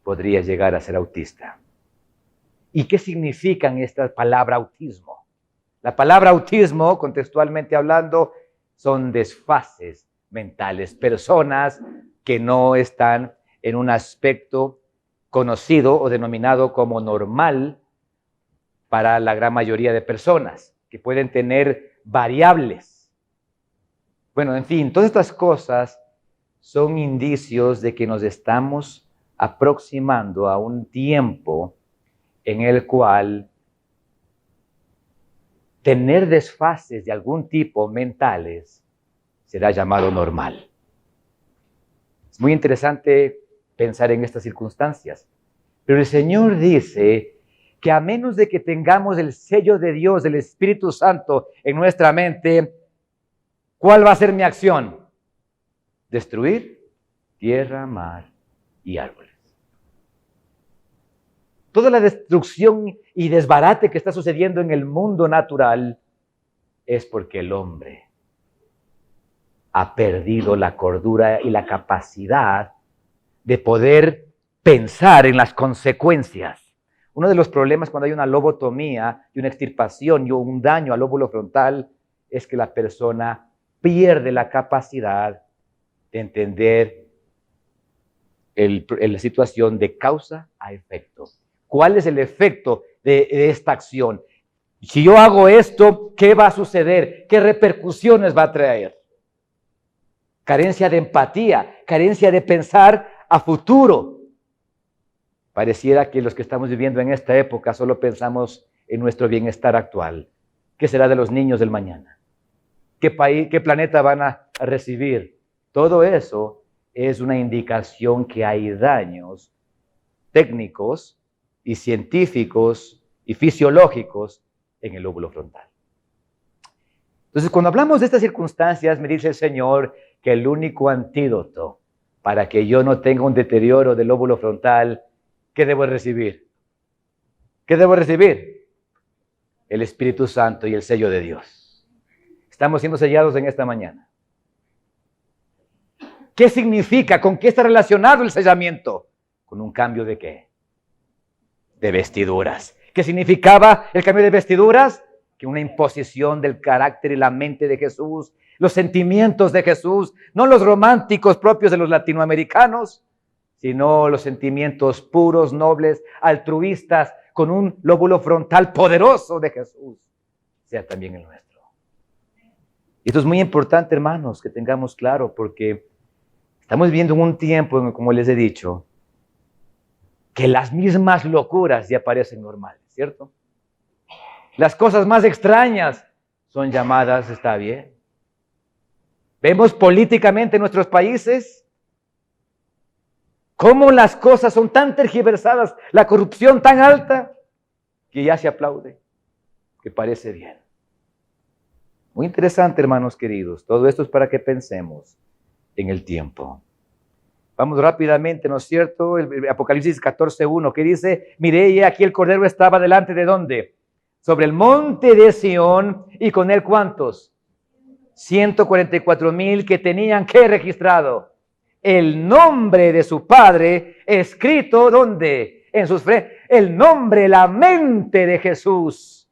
podría llegar a ser autista. ¿Y qué significan esta palabra autismo? La palabra autismo, contextualmente hablando, son desfases mentales, personas que no están en un aspecto conocido o denominado como normal para la gran mayoría de personas, que pueden tener variables. Bueno, en fin, todas estas cosas son indicios de que nos estamos aproximando a un tiempo en el cual tener desfases de algún tipo mentales será llamado normal. Es muy interesante pensar en estas circunstancias. Pero el Señor dice que a menos de que tengamos el sello de Dios, del Espíritu Santo en nuestra mente, ¿cuál va a ser mi acción? Destruir tierra, mar y árboles. Toda la destrucción y desbarate que está sucediendo en el mundo natural es porque el hombre ha perdido la cordura y la capacidad de poder pensar en las consecuencias. Uno de los problemas cuando hay una lobotomía y una extirpación y un daño al lóbulo frontal es que la persona pierde la capacidad de entender la situación de causa a efecto. ¿Cuál es el efecto de esta acción? Si yo hago esto, ¿qué va a suceder? ¿Qué repercusiones va a traer? Carencia de empatía, carencia de pensar a futuro. Pareciera que los que estamos viviendo en esta época solo pensamos en nuestro bienestar actual. ¿Qué será de los niños del mañana? ¿Qué país, qué planeta van a recibir? Todo eso es una indicación que hay daños técnicos y científicos y fisiológicos en el lóbulo frontal. Entonces, cuando hablamos de estas circunstancias, me dice el Señor que el único antídoto para que yo no tenga un deterioro del lóbulo frontal, ¿qué debo recibir? ¿Qué debo recibir? El Espíritu Santo y el sello de Dios. Estamos siendo sellados en esta mañana. ¿Qué significa? ¿Con qué está relacionado el sellamiento? ¿Con un cambio de qué? De vestiduras. ¿Qué significaba el cambio de vestiduras? Que una imposición del carácter y la mente de Jesús, los sentimientos de Jesús, no los románticos propios de los latinoamericanos, sino los sentimientos puros, nobles, altruistas, con un lóbulo frontal poderoso de Jesús, sea también el nuestro. Y esto es muy importante, hermanos, que tengamos claro, porque estamos viviendo en un tiempo, como les he dicho, que las mismas locuras ya parecen normales, ¿cierto? Las cosas más extrañas son llamadas, está bien. Vemos políticamente en nuestros países cómo las cosas son tan tergiversadas, la corrupción tan alta, que ya se aplaude, que parece bien. Muy interesante, hermanos queridos. Todo esto es para que pensemos en el tiempo. Vamos rápidamente, ¿no es cierto? El Apocalipsis 14:1, que dice, miré y aquí el Cordero estaba delante de ¿dónde? Sobre el monte de Sión, y con él ¿cuántos? 144,000 que tenían ¿qué registrado? El nombre de su Padre escrito ¿dónde? En sus frentes. El nombre, la mente de Jesús,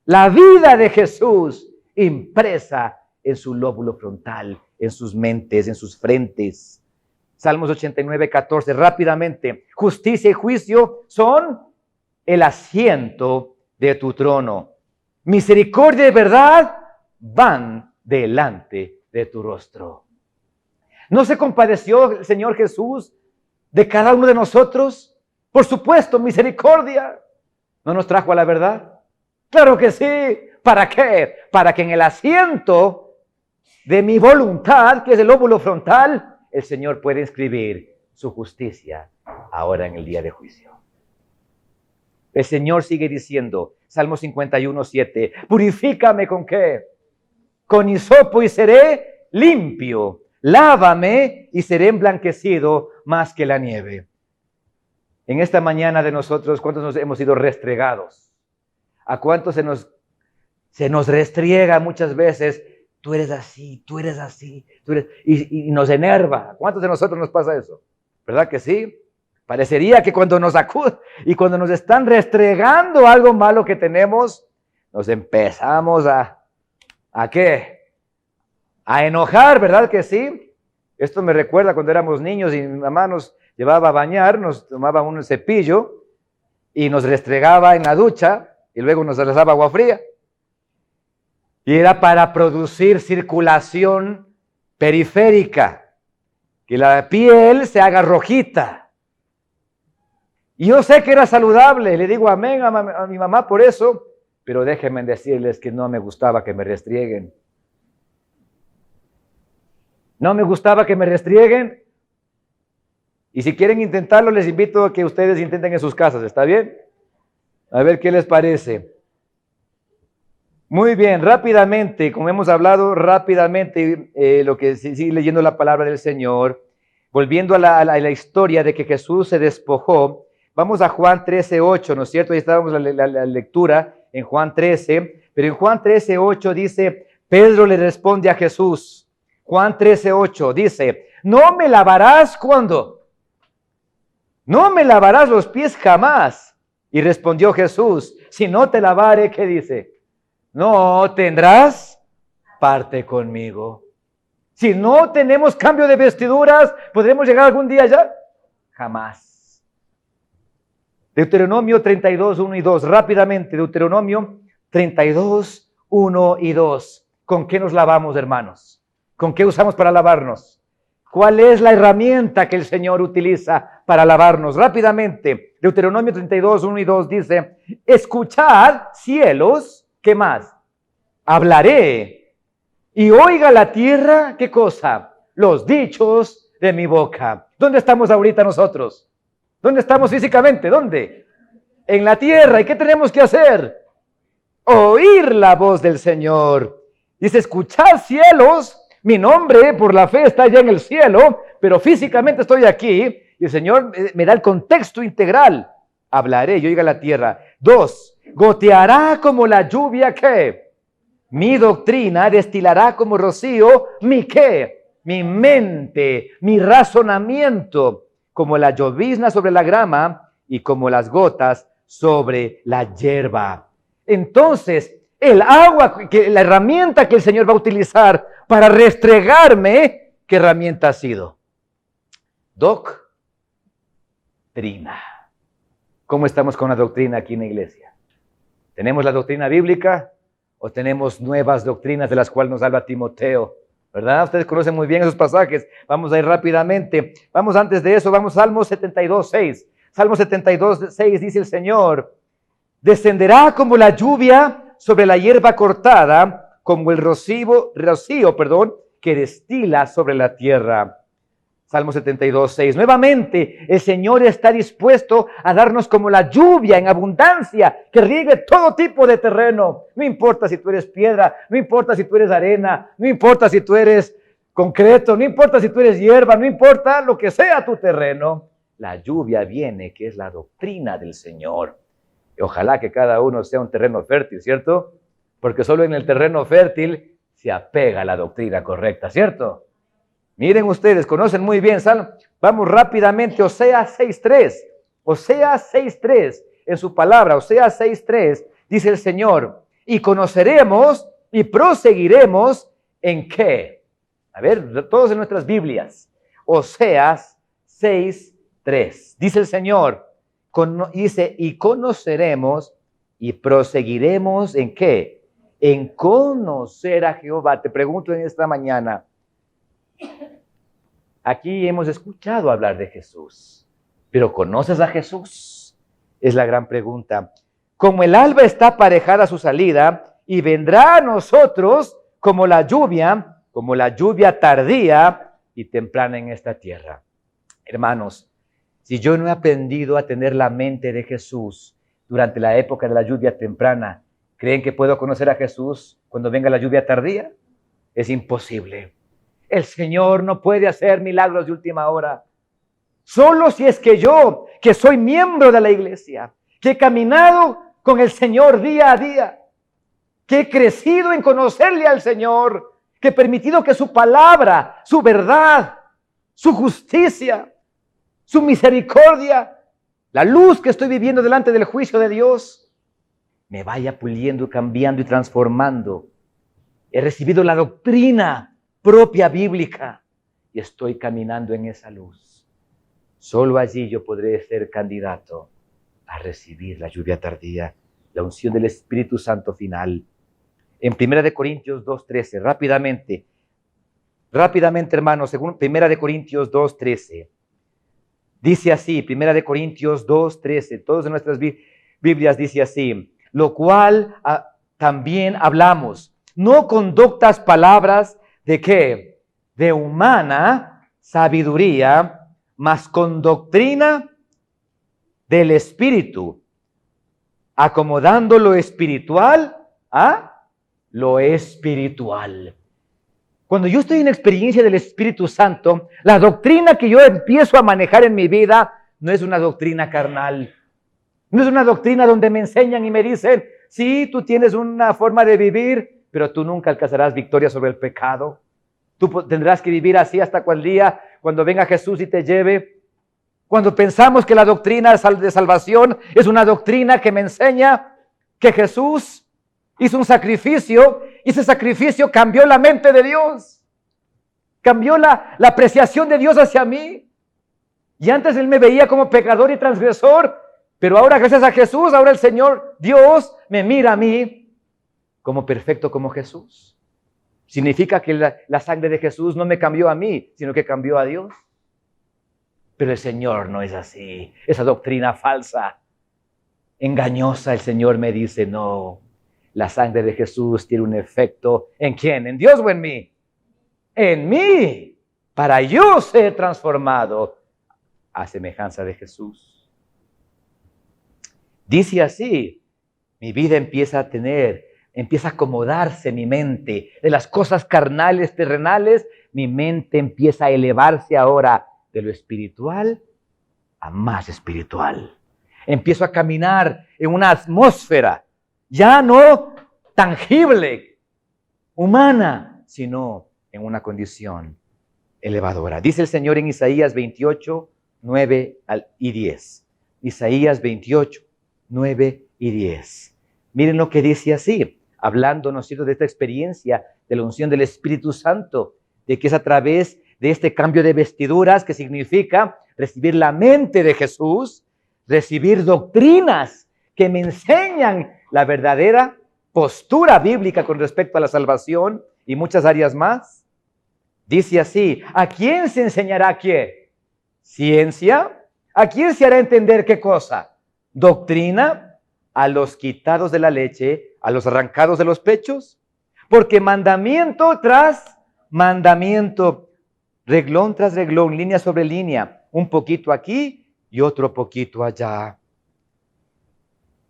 la vida de Jesús impresa en su lóbulo frontal, en sus mentes, en sus frentes. Salmos 89:14, rápidamente. Justicia y juicio son el asiento de tu trono. Misericordia y verdad van delante de tu rostro. ¿No se compadeció el Señor Jesús de cada uno de nosotros? Por supuesto, misericordia. ¿No nos trajo a la verdad? Claro que sí. ¿Para qué? Para que en el asiento de mi voluntad, que es el lóbulo frontal, el Señor pueda inscribir su justicia ahora en el día de juicio. El Señor sigue diciendo, Salmo 51:7, purifícame ¿con qué? Con hisopo y seré limpio. Lávame y seré emblanquecido más que la nieve. En esta mañana de nosotros, ¿cuántos nos hemos sido restregados? ¿A cuántos se nos restriega muchas veces? Tú eres así, tú eres así, tú eres... Y nos enerva. ¿Cuántos de nosotros nos pasa eso? ¿Verdad que sí? Parecería que cuando nos acuden y cuando nos están restregando algo malo que tenemos, nos empezamos ¿a qué? A enojar, ¿verdad que sí? Esto me recuerda cuando éramos niños y mi mamá nos llevaba a bañar, nos tomaba un cepillo y nos restregaba en la ducha y luego nos lanzaba agua fría. Y era para producir circulación periférica, que la piel se haga rojita. Y yo sé que era saludable, le digo amén a mi mamá por eso, pero déjenme decirles que no me gustaba que me restrieguen. No me gustaba que me restrieguen Y si quieren intentarlo, les invito a que ustedes intenten en sus casas, ¿está bien? A ver qué les parece. Muy bien, rápidamente, como hemos hablado, rápidamente, lo que sigue leyendo la palabra del Señor, volviendo a la historia de que Jesús se despojó, vamos a Juan 13:8, ¿no es cierto? Ahí estábamos la lectura en Juan 13, pero en Juan 13:8 dice, Pedro le responde a Jesús, Juan 13:8 dice, ¿no me lavarás cuándo? No me lavarás los pies jamás. Y respondió Jesús, si no te lavare, ¿qué dice? No tendrás parte conmigo. Si no tenemos cambio de vestiduras, ¿podremos llegar algún día allá? Jamás. Deuteronomio 32, 1 y 2. Rápidamente, Deuteronomio 32, 1 y 2. ¿Con qué nos lavamos, hermanos? ¿Con qué usamos para lavarnos? ¿Cuál es la herramienta que el Señor utiliza para lavarnos? Rápidamente, Deuteronomio 32, 1 y 2 dice, escuchad, cielos, ¿qué más? Hablaré y oiga la tierra, ¿qué cosa? Los dichos de mi boca. ¿Dónde estamos ahorita nosotros? ¿Dónde estamos físicamente? ¿Dónde? En la tierra. ¿Y qué tenemos que hacer? Oír la voz del Señor. Dice, escuchad, cielos, mi nombre por la fe está allá en el cielo, pero físicamente estoy aquí y el Señor me da el contexto integral. Hablaré y oiga la tierra. 2, goteará como la lluvia, ¿qué? Mi doctrina destilará como rocío, ¿mi qué? Mi mente, mi razonamiento, como la llovizna sobre la grama y como las gotas sobre la hierba. Entonces, el agua, la herramienta que el Señor va a utilizar para restregarme, ¿qué herramienta ha sido? Doctrina. ¿Cómo estamos con la doctrina aquí en la iglesia? ¿Tenemos la doctrina bíblica o tenemos nuevas doctrinas de las cuales nos habla Timoteo? ¿Verdad? Ustedes conocen muy bien esos pasajes. Vamos a ir rápidamente. Vamos antes de eso, vamos a Salmo 72, 6. Salmo 72, 6 dice el Señor, descenderá como la lluvia sobre la hierba cortada, como el rocío, que destila sobre la tierra. Salmo 72, 6. Nuevamente, el Señor está dispuesto a darnos como la lluvia en abundancia, que riegue todo tipo de terreno. No importa si tú eres piedra, no importa si tú eres arena, no importa si tú eres concreto, no importa si tú eres hierba, no importa lo que sea tu terreno. La lluvia viene, que es la doctrina del Señor. Y ojalá que cada uno sea un terreno fértil, ¿cierto? Porque solo en el terreno fértil se apega a la doctrina correcta, ¿cierto? Miren ustedes, conocen muy bien, vamos rápidamente, Oseas 6:3. Oseas 6:3, en su palabra, Oseas 6:3, dice el Señor, y conoceremos y proseguiremos ¿en qué? A ver, todos en nuestras Biblias. Oseas 6:3, dice el Señor, dice, y conoceremos y proseguiremos ¿en qué? En conocer a Jehová. Te pregunto en esta mañana, aquí hemos escuchado hablar de Jesús, pero ¿conoces a Jesús? Es la gran pregunta. Como el alba está aparejada a su salida y vendrá a nosotros como la lluvia tardía y temprana en esta tierra. Hermanos, si yo no he aprendido a tener la mente de Jesús durante la época de la lluvia temprana, ¿creen que puedo conocer a Jesús cuando venga la lluvia tardía? Es imposible. El Señor no puede hacer milagros de última hora. Solo si es que yo, que soy miembro de la iglesia, que he caminado con el Señor día a día, que he crecido en conocerle al Señor, que he permitido que su palabra, su verdad, su justicia, su misericordia, la luz que estoy viviendo delante del juicio de Dios, me vaya puliendo, cambiando y transformando. He recibido la doctrina propia bíblica y estoy caminando en esa luz. Solo allí yo podré ser candidato a recibir la lluvia tardía, la unción del Espíritu Santo final. En 1 Corintios 2:13, rápidamente hermanos, según 1 Corintios 2:13, dice así, 1 Corintios 2:13, todos en nuestras Biblias dice así, lo cual también hablamos, no con doctas palabras, ¿de qué? De humana sabiduría, mas con doctrina del Espíritu, acomodando lo espiritual a lo espiritual. Cuando yo estoy en experiencia del Espíritu Santo, la doctrina que yo empiezo a manejar en mi vida no es una doctrina carnal. No es una doctrina donde me enseñan y me dicen, sí, tú tienes una forma de vivir, pero tú nunca alcanzarás victoria sobre el pecado. Tú tendrás que vivir así hasta el día cuando venga Jesús y te lleve. Cuando pensamos que la doctrina de salvación es una doctrina que me enseña que Jesús hizo un sacrificio y ese sacrificio cambió la mente de Dios. Cambió la apreciación de Dios hacia mí. Y antes Él me veía como pecador y transgresor, pero ahora gracias a Jesús, ahora el Señor Dios me mira a mí como perfecto como Jesús. Significa que la sangre de Jesús no me cambió a mí, sino que cambió a Dios. Pero el Señor no es así. Esa doctrina falsa, engañosa, el Señor me dice, no, la sangre de Jesús tiene un efecto, ¿en quién? ¿En Dios o en mí? En mí, para yo ser transformado a semejanza de Jesús. Dice así, mi vida empieza a acomodarse mi mente de las cosas carnales, terrenales, mi mente empieza a elevarse ahora de lo espiritual a más espiritual. Empiezo a caminar en una atmósfera ya no tangible, humana, sino en una condición elevadora. Dice el Señor en Isaías 28, 9 y 10. Isaías 28, 9 y 10. Miren lo que dice así, hablando, ¿no es cierto?, de esta experiencia de la unción del Espíritu Santo, de que es a través de este cambio de vestiduras que significa recibir la mente de Jesús, recibir doctrinas que me enseñan la verdadera postura bíblica con respecto a la salvación y muchas áreas más. Dice así, ¿a quién se enseñará qué? ¿Ciencia? ¿A quién se hará entender qué cosa? ¿Doctrina? ¿A los quitados de la leche? ¿A los arrancados de los pechos? Porque mandamiento tras mandamiento, reglón tras reglón, línea sobre línea, un poquito aquí y otro poquito allá.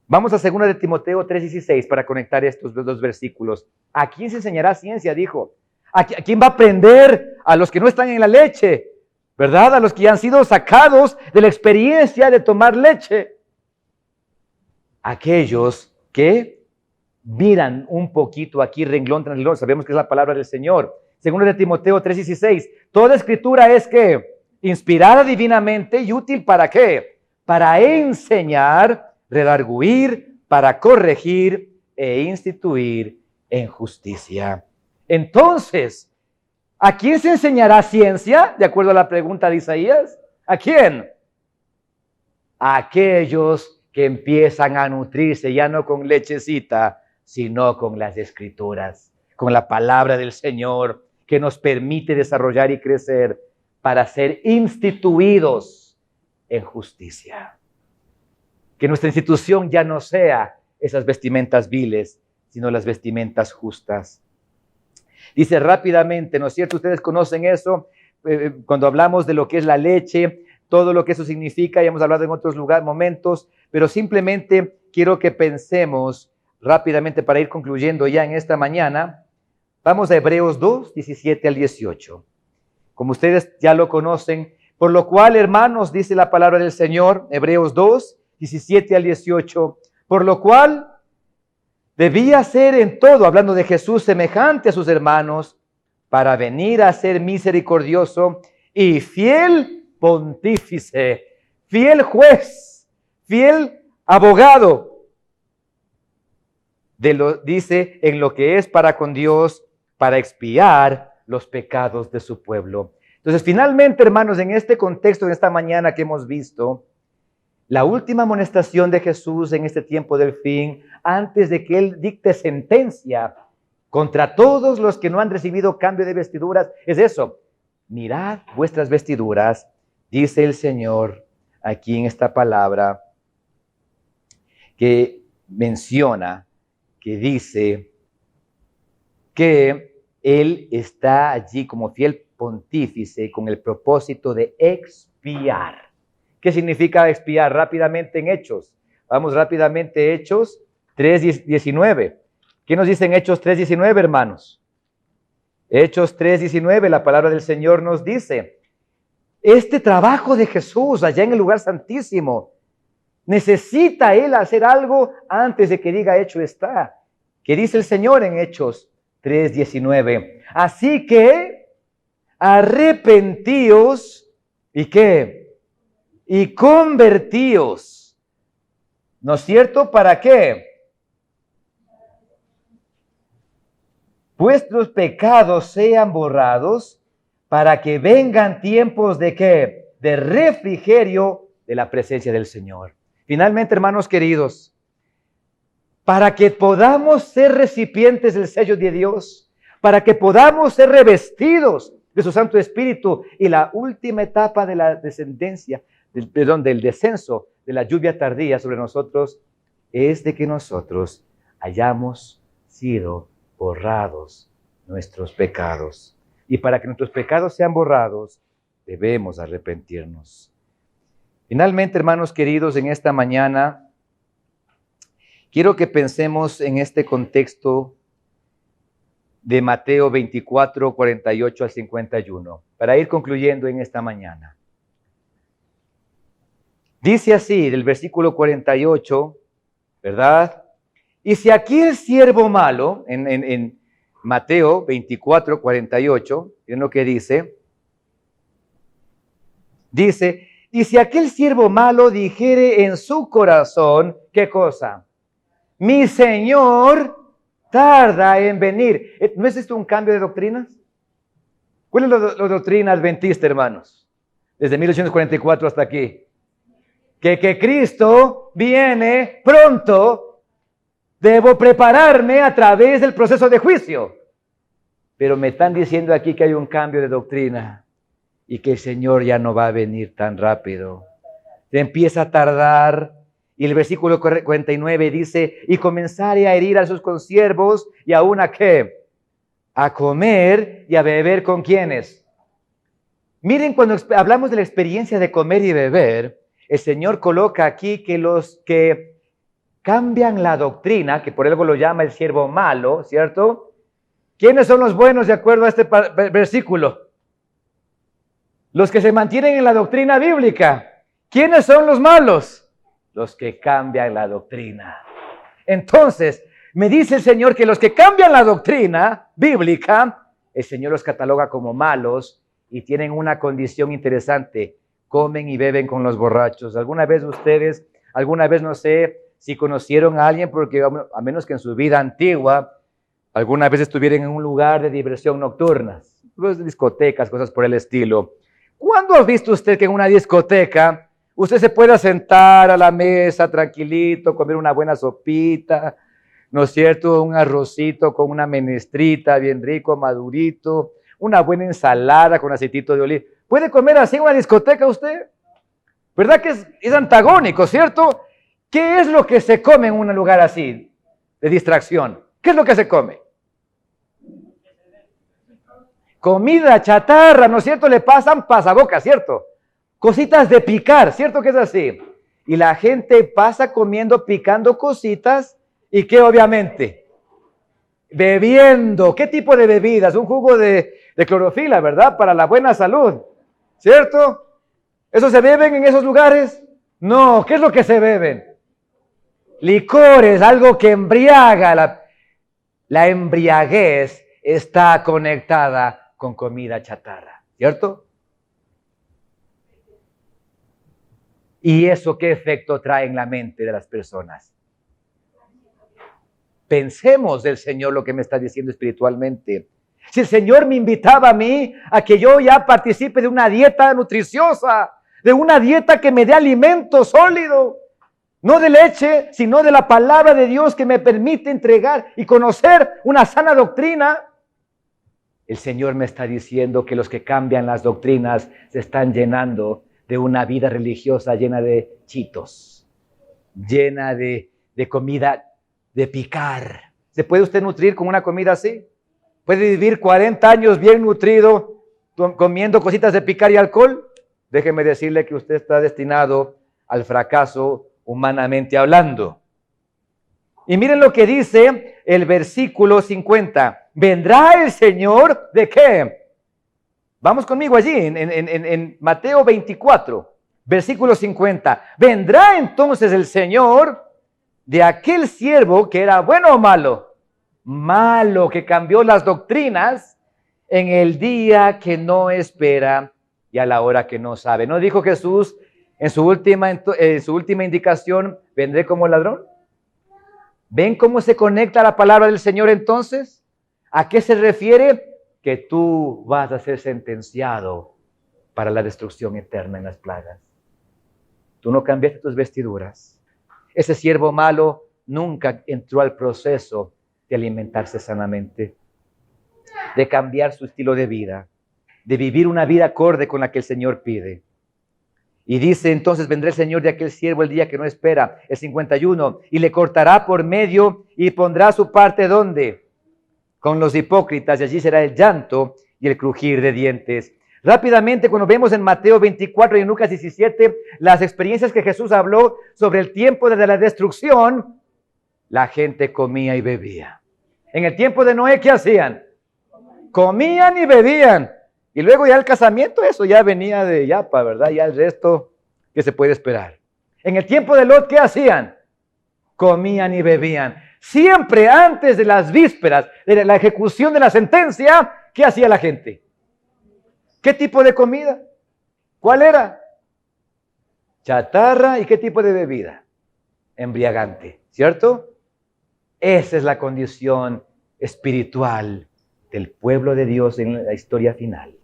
Vamos a 2 de Timoteo 3:16 para conectar estos dos versículos. ¿A quién se enseñará ciencia? Dijo. ¿A quién va a aprender? A los que no están en la leche, ¿verdad? A los que ya han sido sacados de la experiencia de tomar leche. Aquellos que miran un poquito aquí, renglón tras renglón, sabemos que es la palabra del Señor. 2 de Timoteo 3:16. Toda escritura es que inspirada divinamente y útil ¿para qué? Para enseñar, redarguir, para corregir e instituir en justicia. Entonces, ¿a quién se enseñará ciencia? De acuerdo a la pregunta de Isaías. ¿A quién? A aquellos que empiezan a nutrirse ya no con lechecita, sino con las escrituras, con la palabra del Señor, que nos permite desarrollar y crecer para ser instituidos en justicia. Que nuestra institución ya no sea esas vestimentas viles, sino las vestimentas justas. Dice rápidamente, ¿no es cierto? Ustedes conocen eso, cuando hablamos de lo que es la leche, todo lo que eso significa, ya hemos hablado en otros momentos, pero simplemente quiero que pensemos rápidamente para ir concluyendo ya en esta mañana. Vamos a Hebreos 2, 17 al 18. Como ustedes ya lo conocen, por lo cual, hermanos, dice la palabra del Señor, Hebreos 2, 17 al 18, por lo cual debía ser en todo, hablando de Jesús, semejante a sus hermanos, para venir a ser misericordioso y fiel pontífice, fiel juez, fiel abogado, dice, en lo que es para con Dios, para expiar los pecados de su pueblo. Entonces, finalmente, hermanos, en este contexto, en esta mañana que hemos visto, la última amonestación de Jesús en este tiempo del fin, antes de que Él dicte sentencia contra todos los que no han recibido cambio de vestiduras, es eso. Mirad vuestras vestiduras, dice el Señor aquí en esta palabra, que menciona, que dice que Él está allí como fiel pontífice con el propósito de expiar expiar. ¿Qué significa expiar? Rápidamente en Hechos. Vamos rápidamente, Hechos 3:19. ¿Qué nos dice en Hechos 3:19, hermanos? Hechos 3:19, la palabra del Señor nos dice, este trabajo de Jesús allá en el lugar santísimo, necesita Él hacer algo antes de que diga hecho está. ¿Qué dice el Señor en Hechos 3:19? Así que arrepentíos y ¿qué? Y convertíos. ¿No es cierto? ¿Para qué? Vuestros pecados sean borrados para que vengan tiempos de ¿qué? De refrigerio de la presencia del Señor. Finalmente, hermanos queridos, para que podamos ser recipientes del sello de Dios, para que podamos ser revestidos de su Santo Espíritu y la última etapa de la descendencia, del descenso de la lluvia tardía sobre nosotros, es de que nosotros hayamos sido borrados nuestros pecados. Y para que nuestros pecados sean borrados, debemos arrepentirnos. Finalmente, hermanos queridos, en esta mañana, quiero que pensemos en este contexto de Mateo 24, 48 al 51, para ir concluyendo en esta mañana. Dice así, del versículo 48, ¿verdad? Y si aquí el siervo malo, en Mateo 24, 48, es lo que dice, y si aquel siervo malo dijere en su corazón, ¿qué cosa? Mi Señor tarda en venir. ¿No es esto un cambio de doctrinas? ¿Cuál es la doctrina adventista, hermanos? Desde 1844 hasta aquí. Que Cristo viene pronto. Debo prepararme a través del proceso de juicio. Pero me están diciendo aquí que hay un cambio de doctrina y que el Señor ya no va a venir tan rápido. Se empieza a tardar. Y el versículo 49 dice, y comenzaré a herir a sus consiervos y aún a ¿qué? A comer y a beber con ¿quiénes? Miren, cuando hablamos de la experiencia de comer y beber, el Señor coloca aquí que los que cambian la doctrina, que por algo lo llama el siervo malo, ¿cierto? ¿Quiénes son los buenos de acuerdo a este versículo? Los que se mantienen en la doctrina bíblica. ¿Quiénes son los malos? Los que cambian la doctrina. Entonces, me dice el Señor que los que cambian la doctrina bíblica, el Señor los cataloga como malos y tienen una condición interesante. Comen y beben con los borrachos. ¿Alguna vez ustedes, no sé si conocieron a alguien, porque a menos que en su vida antigua, alguna vez estuvieran en un lugar de diversión nocturna, pues discotecas, cosas por el estilo? ¿Cuándo ha visto usted que en una discoteca usted se pueda sentar a la mesa tranquilito, comer una buena sopita, ¿no es cierto? Un arrocito con una menestrita bien rico, madurito, una buena ensalada con aceitito de oliva. ¿Puede comer así en una discoteca usted? ¿Verdad que es antagónico, cierto? ¿Qué es lo que se come en un lugar así de distracción? ¿Qué es lo que se come? Comida chatarra, ¿no es cierto? Le pasan pasabocas, ¿cierto? Cositas de picar, ¿cierto que es así? Y la gente pasa comiendo, picando cositas, ¿y qué obviamente? Bebiendo. ¿Qué tipo de bebidas? Un jugo de clorofila, ¿verdad? Para la buena salud, ¿cierto? ¿Eso se beben en esos lugares? No, ¿qué es lo que se beben? Licores, algo que embriaga. La embriaguez está conectada con comida chatarra, ¿cierto? ¿Y eso qué efecto trae en la mente de las personas? Pensemos del Señor lo que me está diciendo espiritualmente. Si el Señor me invitaba a mí a que yo ya participe de una dieta nutriciosa, de una dieta que me dé alimento sólido, no de leche, sino de la palabra de Dios que me permite entregar y conocer una sana doctrina, el Señor me está diciendo que los que cambian las doctrinas se están llenando de una vida religiosa llena de chitos, llena de comida de picar. ¿Se puede usted nutrir con una comida así? ¿Puede vivir 40 años bien nutrido comiendo cositas de picar y alcohol? déjeme decirle que usted está destinado al fracaso humanamente hablando. Y miren lo que dice el versículo 50. ¿Vendrá el Señor de qué? Vamos conmigo allí, en Mateo 24, versículo 50. ¿Vendrá entonces el Señor de aquel siervo que era bueno o malo? Malo, que cambió las doctrinas en el día que no espera y a la hora que no sabe. ¿No dijo Jesús en su última indicación, vendré como ladrón? ¿Ven cómo se conecta la palabra del Señor entonces? ¿A qué se refiere? Que tú vas a ser sentenciado para la destrucción eterna en las plagas. Tú no cambiaste tus vestiduras. Ese siervo malo nunca entró al proceso de alimentarse sanamente, de cambiar su estilo de vida, de vivir una vida acorde con la que el Señor pide. Y dice entonces, vendrá el Señor de aquel siervo el día que no espera, el 51, y le cortará por medio y pondrá su parte, ¿dónde? Con los hipócritas, y allí será el llanto y el crujir de dientes. Rápidamente, cuando vemos en Mateo 24 y en Lucas 17, las experiencias que Jesús habló sobre el tiempo de la destrucción, la gente comía y bebía. En el tiempo de Noé, ¿qué hacían? Comían y bebían. Y luego ya el casamiento, eso ya venía de yapa, ¿verdad? Ya el resto que se puede esperar. En el tiempo de Lot, ¿qué hacían? Comían y bebían. Siempre antes de las vísperas de la ejecución de la sentencia, ¿qué hacía la gente? ¿Qué tipo de comida? ¿Cuál era? Chatarra. ¿Y qué tipo de bebida? Embriagante, ¿cierto? Esa es la condición espiritual del pueblo de Dios en la historia final.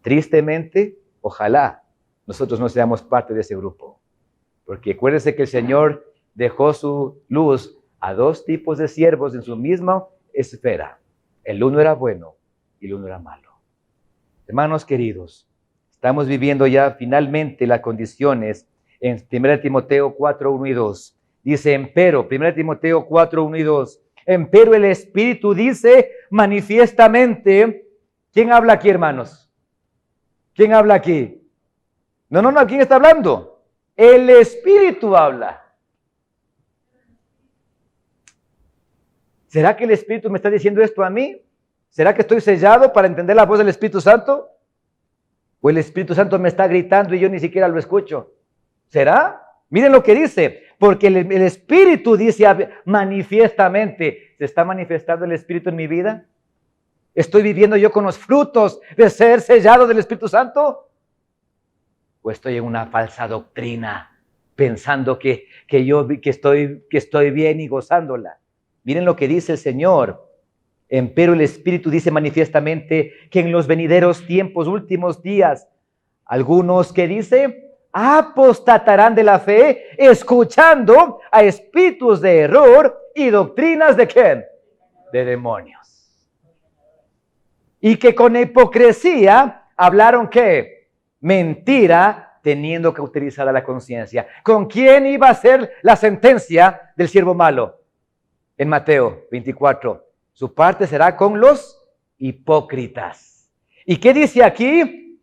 Tristemente, ojalá nosotros no seamos parte de ese grupo. Porque acuérdense que el Señor dejó su luz a dos tipos de siervos en su misma esfera. El uno era bueno y el uno era malo. Hermanos queridos, estamos viviendo ya finalmente las condiciones en 1 Timoteo 4, 1 y 2. Dice, empero, 1 Timoteo 4, 1 y 2. Empero el Espíritu dice manifiestamente. ¿Quién habla aquí, hermanos? ¿Quién habla aquí? No, ¿quién está hablando? El Espíritu habla. ¿Será que el Espíritu me está diciendo esto a mí? ¿Será que estoy sellado para entender la voz del Espíritu Santo? ¿O el Espíritu Santo me está gritando y yo ni siquiera lo escucho? ¿Será? Miren lo que dice, porque el Espíritu dice manifiestamente. ¿Se está manifestando el Espíritu en mi vida? ¿Estoy viviendo yo con los frutos de ser sellado del Espíritu Santo? ¿O estoy en una falsa doctrina pensando que estoy bien y gozándola? Miren lo que dice el Señor. Empero el Espíritu dice manifiestamente que en los venideros tiempos, últimos días, algunos que dice, apostatarán de la fe, escuchando a espíritus de error y doctrinas de ¿quién? De demonios. Y que con hipocresía hablaron ¿qué? Mentira, teniendo cauterizada la conciencia. ¿Con quién iba a ser la sentencia del siervo malo? En Mateo 24. Su parte será con los hipócritas. ¿Y qué dice aquí?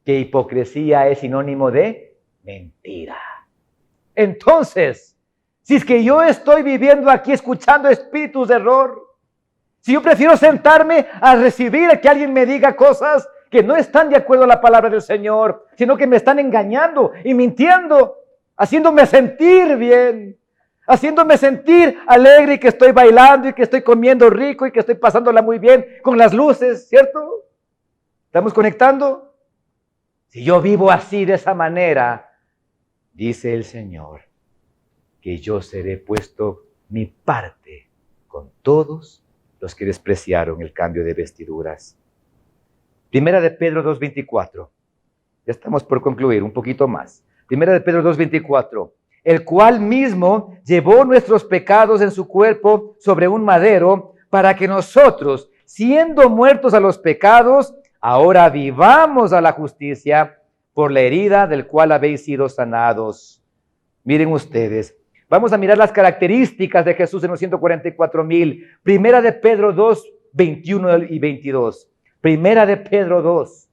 Que hipocresía es sinónimo de mentira. Entonces, si es que yo estoy viviendo aquí escuchando espíritus de error, si yo prefiero sentarme a recibir que alguien me diga cosas que no están de acuerdo a la palabra del Señor, sino que me están engañando y mintiendo, haciéndome sentir bien, haciéndome sentir alegre y que estoy bailando y que estoy comiendo rico y que estoy pasándola muy bien con las luces, ¿cierto? ¿Estamos conectando? Si yo vivo así, de esa manera, dice el Señor, que yo seré puesto mi parte con todos los que despreciaron el cambio de vestiduras. Primera de Pedro 2:24. Ya estamos por concluir, un poquito más. Primera de Pedro 2:24. El cual mismo llevó nuestros pecados en su cuerpo sobre un madero, para que nosotros, siendo muertos a los pecados, ahora vivamos a la justicia, por la herida del cual habéis sido sanados. Miren ustedes, vamos a mirar las características de Jesús en los 144,000. Primera de Pedro 2, 21 y 22. Primera de Pedro 2,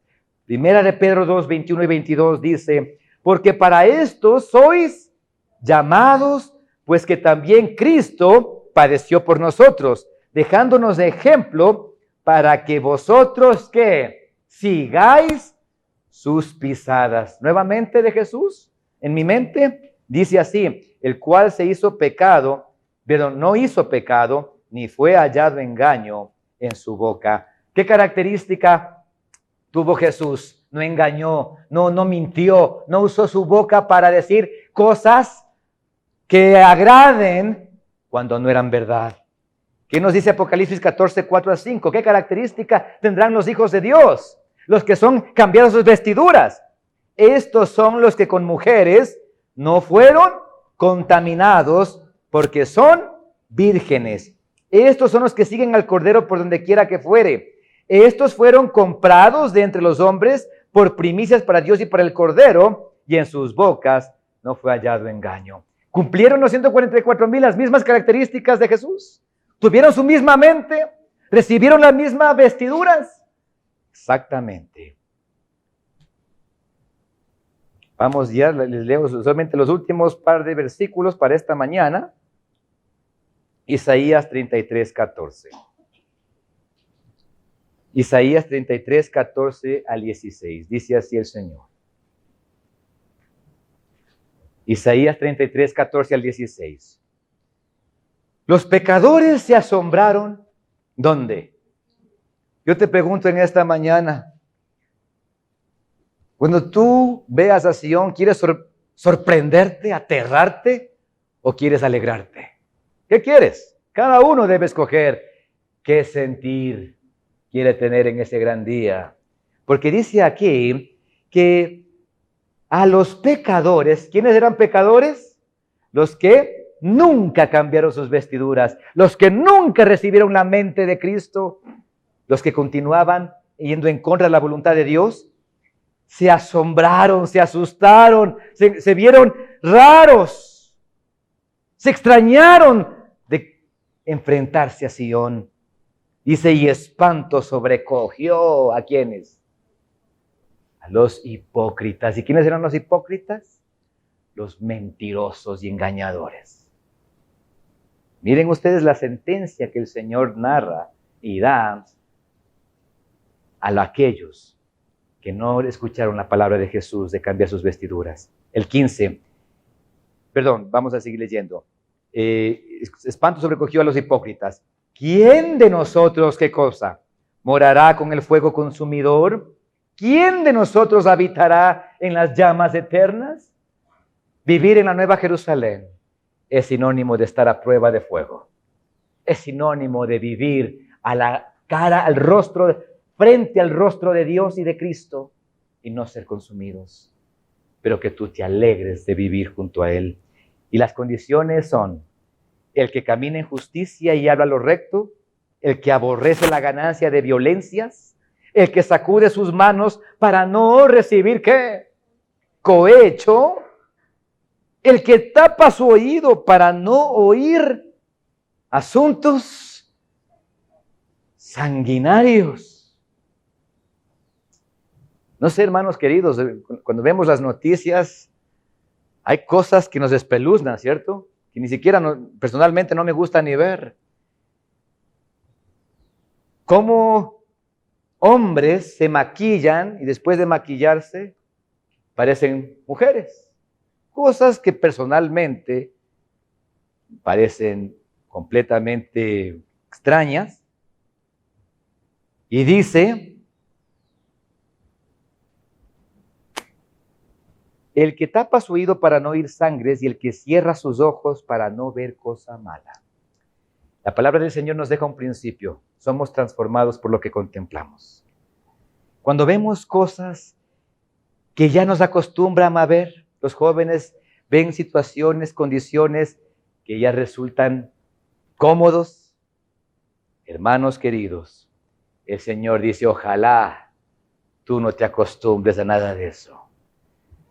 Primera de Pedro 2, 21 y 22 dice, porque para esto sois llamados, pues que también Cristo padeció por nosotros, dejándonos de ejemplo para que vosotros, ¿qué? Sigáis sus pisadas. Nuevamente de Jesús, en mi mente, dice así, el cual se hizo pecado, pero no hizo pecado, ni fue hallado engaño en su boca. ¿Qué característica tuvo Jesús? No engañó, no mintió, no usó su boca para decir cosas que agraden cuando no eran verdad. ¿Qué nos dice Apocalipsis 14, 4 a 5? ¿Qué característica tendrán los hijos de Dios? Los que son cambiados sus vestiduras. Estos son los que con mujeres no fueron contaminados porque son vírgenes. Estos son los que siguen al Cordero por donde quiera que fuere. Estos fueron comprados de entre los hombres por primicias para Dios y para el Cordero, y en sus bocas no fue hallado engaño. ¿Cumplieron los 144,000 las mismas características de Jesús? ¿Tuvieron su misma mente? ¿Recibieron las mismas vestiduras? Exactamente. Vamos ya, les leo solamente los últimos par de versículos para esta mañana. Isaías 33, 14. Isaías 33, 14 al 16. Dice así el Señor. Isaías 33, 14 al 16. Los pecadores se asombraron. ¿Dónde? Yo te pregunto en esta mañana. Cuando tú veas a Sion, ¿quieres sorprenderte, aterrarte o quieres alegrarte? ¿Qué quieres? Cada uno debe escoger qué sentir quiere tener en ese gran día. Porque dice aquí que a los pecadores, ¿quiénes eran pecadores? Los que nunca cambiaron sus vestiduras, los que nunca recibieron la mente de Cristo, los que continuaban yendo en contra de la voluntad de Dios, se asombraron, se asustaron, se vieron raros, se extrañaron de enfrentarse a Sion. Dice, y espanto sobrecogió ¿a quiénes? A los hipócritas. ¿Y quiénes eran los hipócritas? Los mentirosos y engañadores. Miren ustedes la sentencia que el Señor narra y da a aquellos que no escucharon la palabra de Jesús de cambiar sus vestiduras. El 15. Perdón, vamos a seguir leyendo. Espanto sobrecogió a los hipócritas. ¿Quién de nosotros, qué cosa? ¿Morará con el fuego consumidor? ¿Quién de nosotros habitará en las llamas eternas? Vivir en la Nueva Jerusalén es sinónimo de estar a prueba de fuego. Es sinónimo de vivir a la cara, al rostro, frente al rostro de Dios y de Cristo y no ser consumidos. Pero que tú te alegres de vivir junto a Él. Y las condiciones son el que camina en justicia y habla lo recto, el que aborrece la ganancia de violencias, el que sacude sus manos para no recibir, ¿qué? Cohecho, el que tapa su oído para no oír asuntos sanguinarios. No sé, hermanos queridos, cuando vemos las noticias, hay cosas que nos espeluznan, ¿cierto? Que ni siquiera personalmente no me gusta ni ver. Cómo hombres se maquillan y después de maquillarse parecen mujeres. Cosas que personalmente parecen completamente extrañas. Y dice, el que tapa su oído para no oír sangres y el que cierra sus ojos para no ver cosa mala. La palabra del Señor nos deja un principio. Somos transformados por lo que contemplamos. Cuando vemos cosas que ya nos acostumbran a ver, los jóvenes ven situaciones, condiciones que ya resultan cómodos. Hermanos queridos, el Señor dice, ojalá tú no te acostumbres a nada de eso.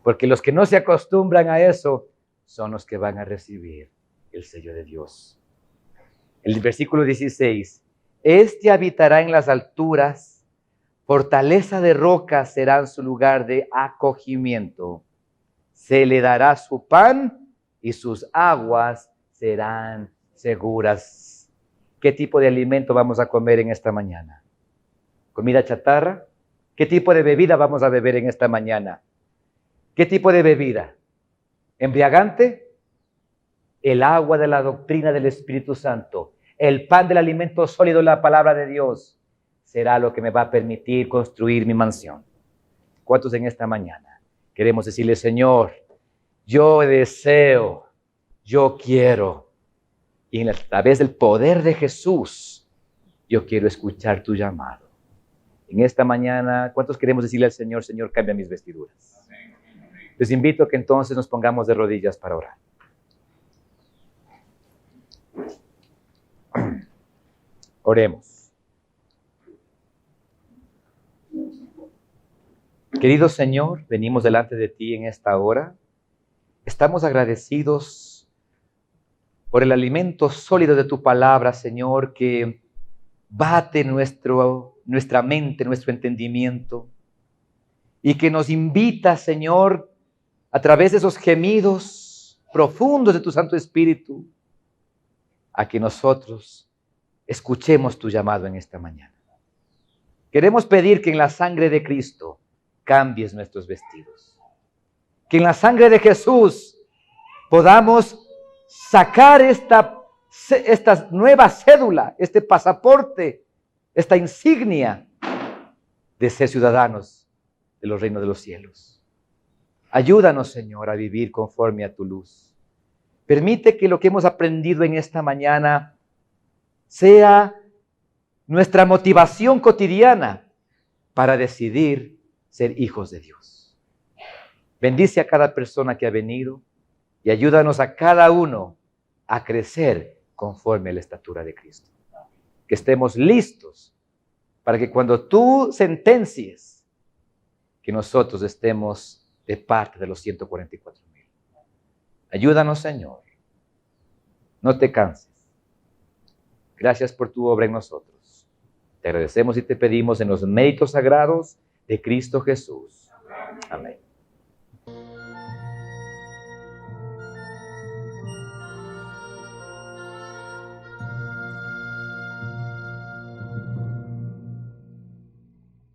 Porque los que no se acostumbran a eso son los que van a recibir el sello de Dios. El versículo 16, este habitará en las alturas, Fortaleza de roca será su lugar de acogimiento. Se le dará su pan y sus aguas serán seguras. ¿Qué tipo de alimento vamos a comer en esta mañana? ¿Comida chatarra? ¿Qué tipo de bebida vamos a beber en esta mañana? ¿Qué tipo de bebida? ¿Embriagante? El agua de la doctrina del Espíritu Santo, el pan del alimento sólido, la palabra de Dios, será lo que me va a permitir construir mi mansión. ¿Cuántos en esta mañana queremos decirle, Señor, yo deseo, yo quiero, y a través del poder de Jesús, yo quiero escuchar tu llamado? En esta mañana, ¿cuántos queremos decirle al Señor, Señor, cambia mis vestiduras? Les invito a que entonces nos pongamos de rodillas para orar. Oremos. Querido Señor, venimos delante de ti en esta hora. Estamos agradecidos por el alimento sólido de tu palabra, Señor, que bate nuestra mente, nuestro entendimiento, y que nos invita, Señor, a través de esos gemidos profundos de tu Santo Espíritu, a que nosotros escuchemos tu llamado en esta mañana. Queremos pedir que en la sangre de Cristo cambies nuestros vestidos. Que en la sangre de Jesús podamos sacar esta nueva cédula, este pasaporte, esta insignia de ser ciudadanos de los reinos de los cielos. Ayúdanos, Señor, a vivir conforme a tu luz. Permite que lo que hemos aprendido en esta mañana sea nuestra motivación cotidiana para decidir ser hijos de Dios. Bendice a cada persona que ha venido y ayúdanos a cada uno a crecer conforme a la estatura de Cristo. Que estemos listos para que cuando tú sentencies, que nosotros estemos de parte de los 144,000. Ayúdanos, Señor. No te canses. Gracias por tu obra en nosotros. Te agradecemos y te pedimos en los méritos sagrados de Cristo Jesús. Amén.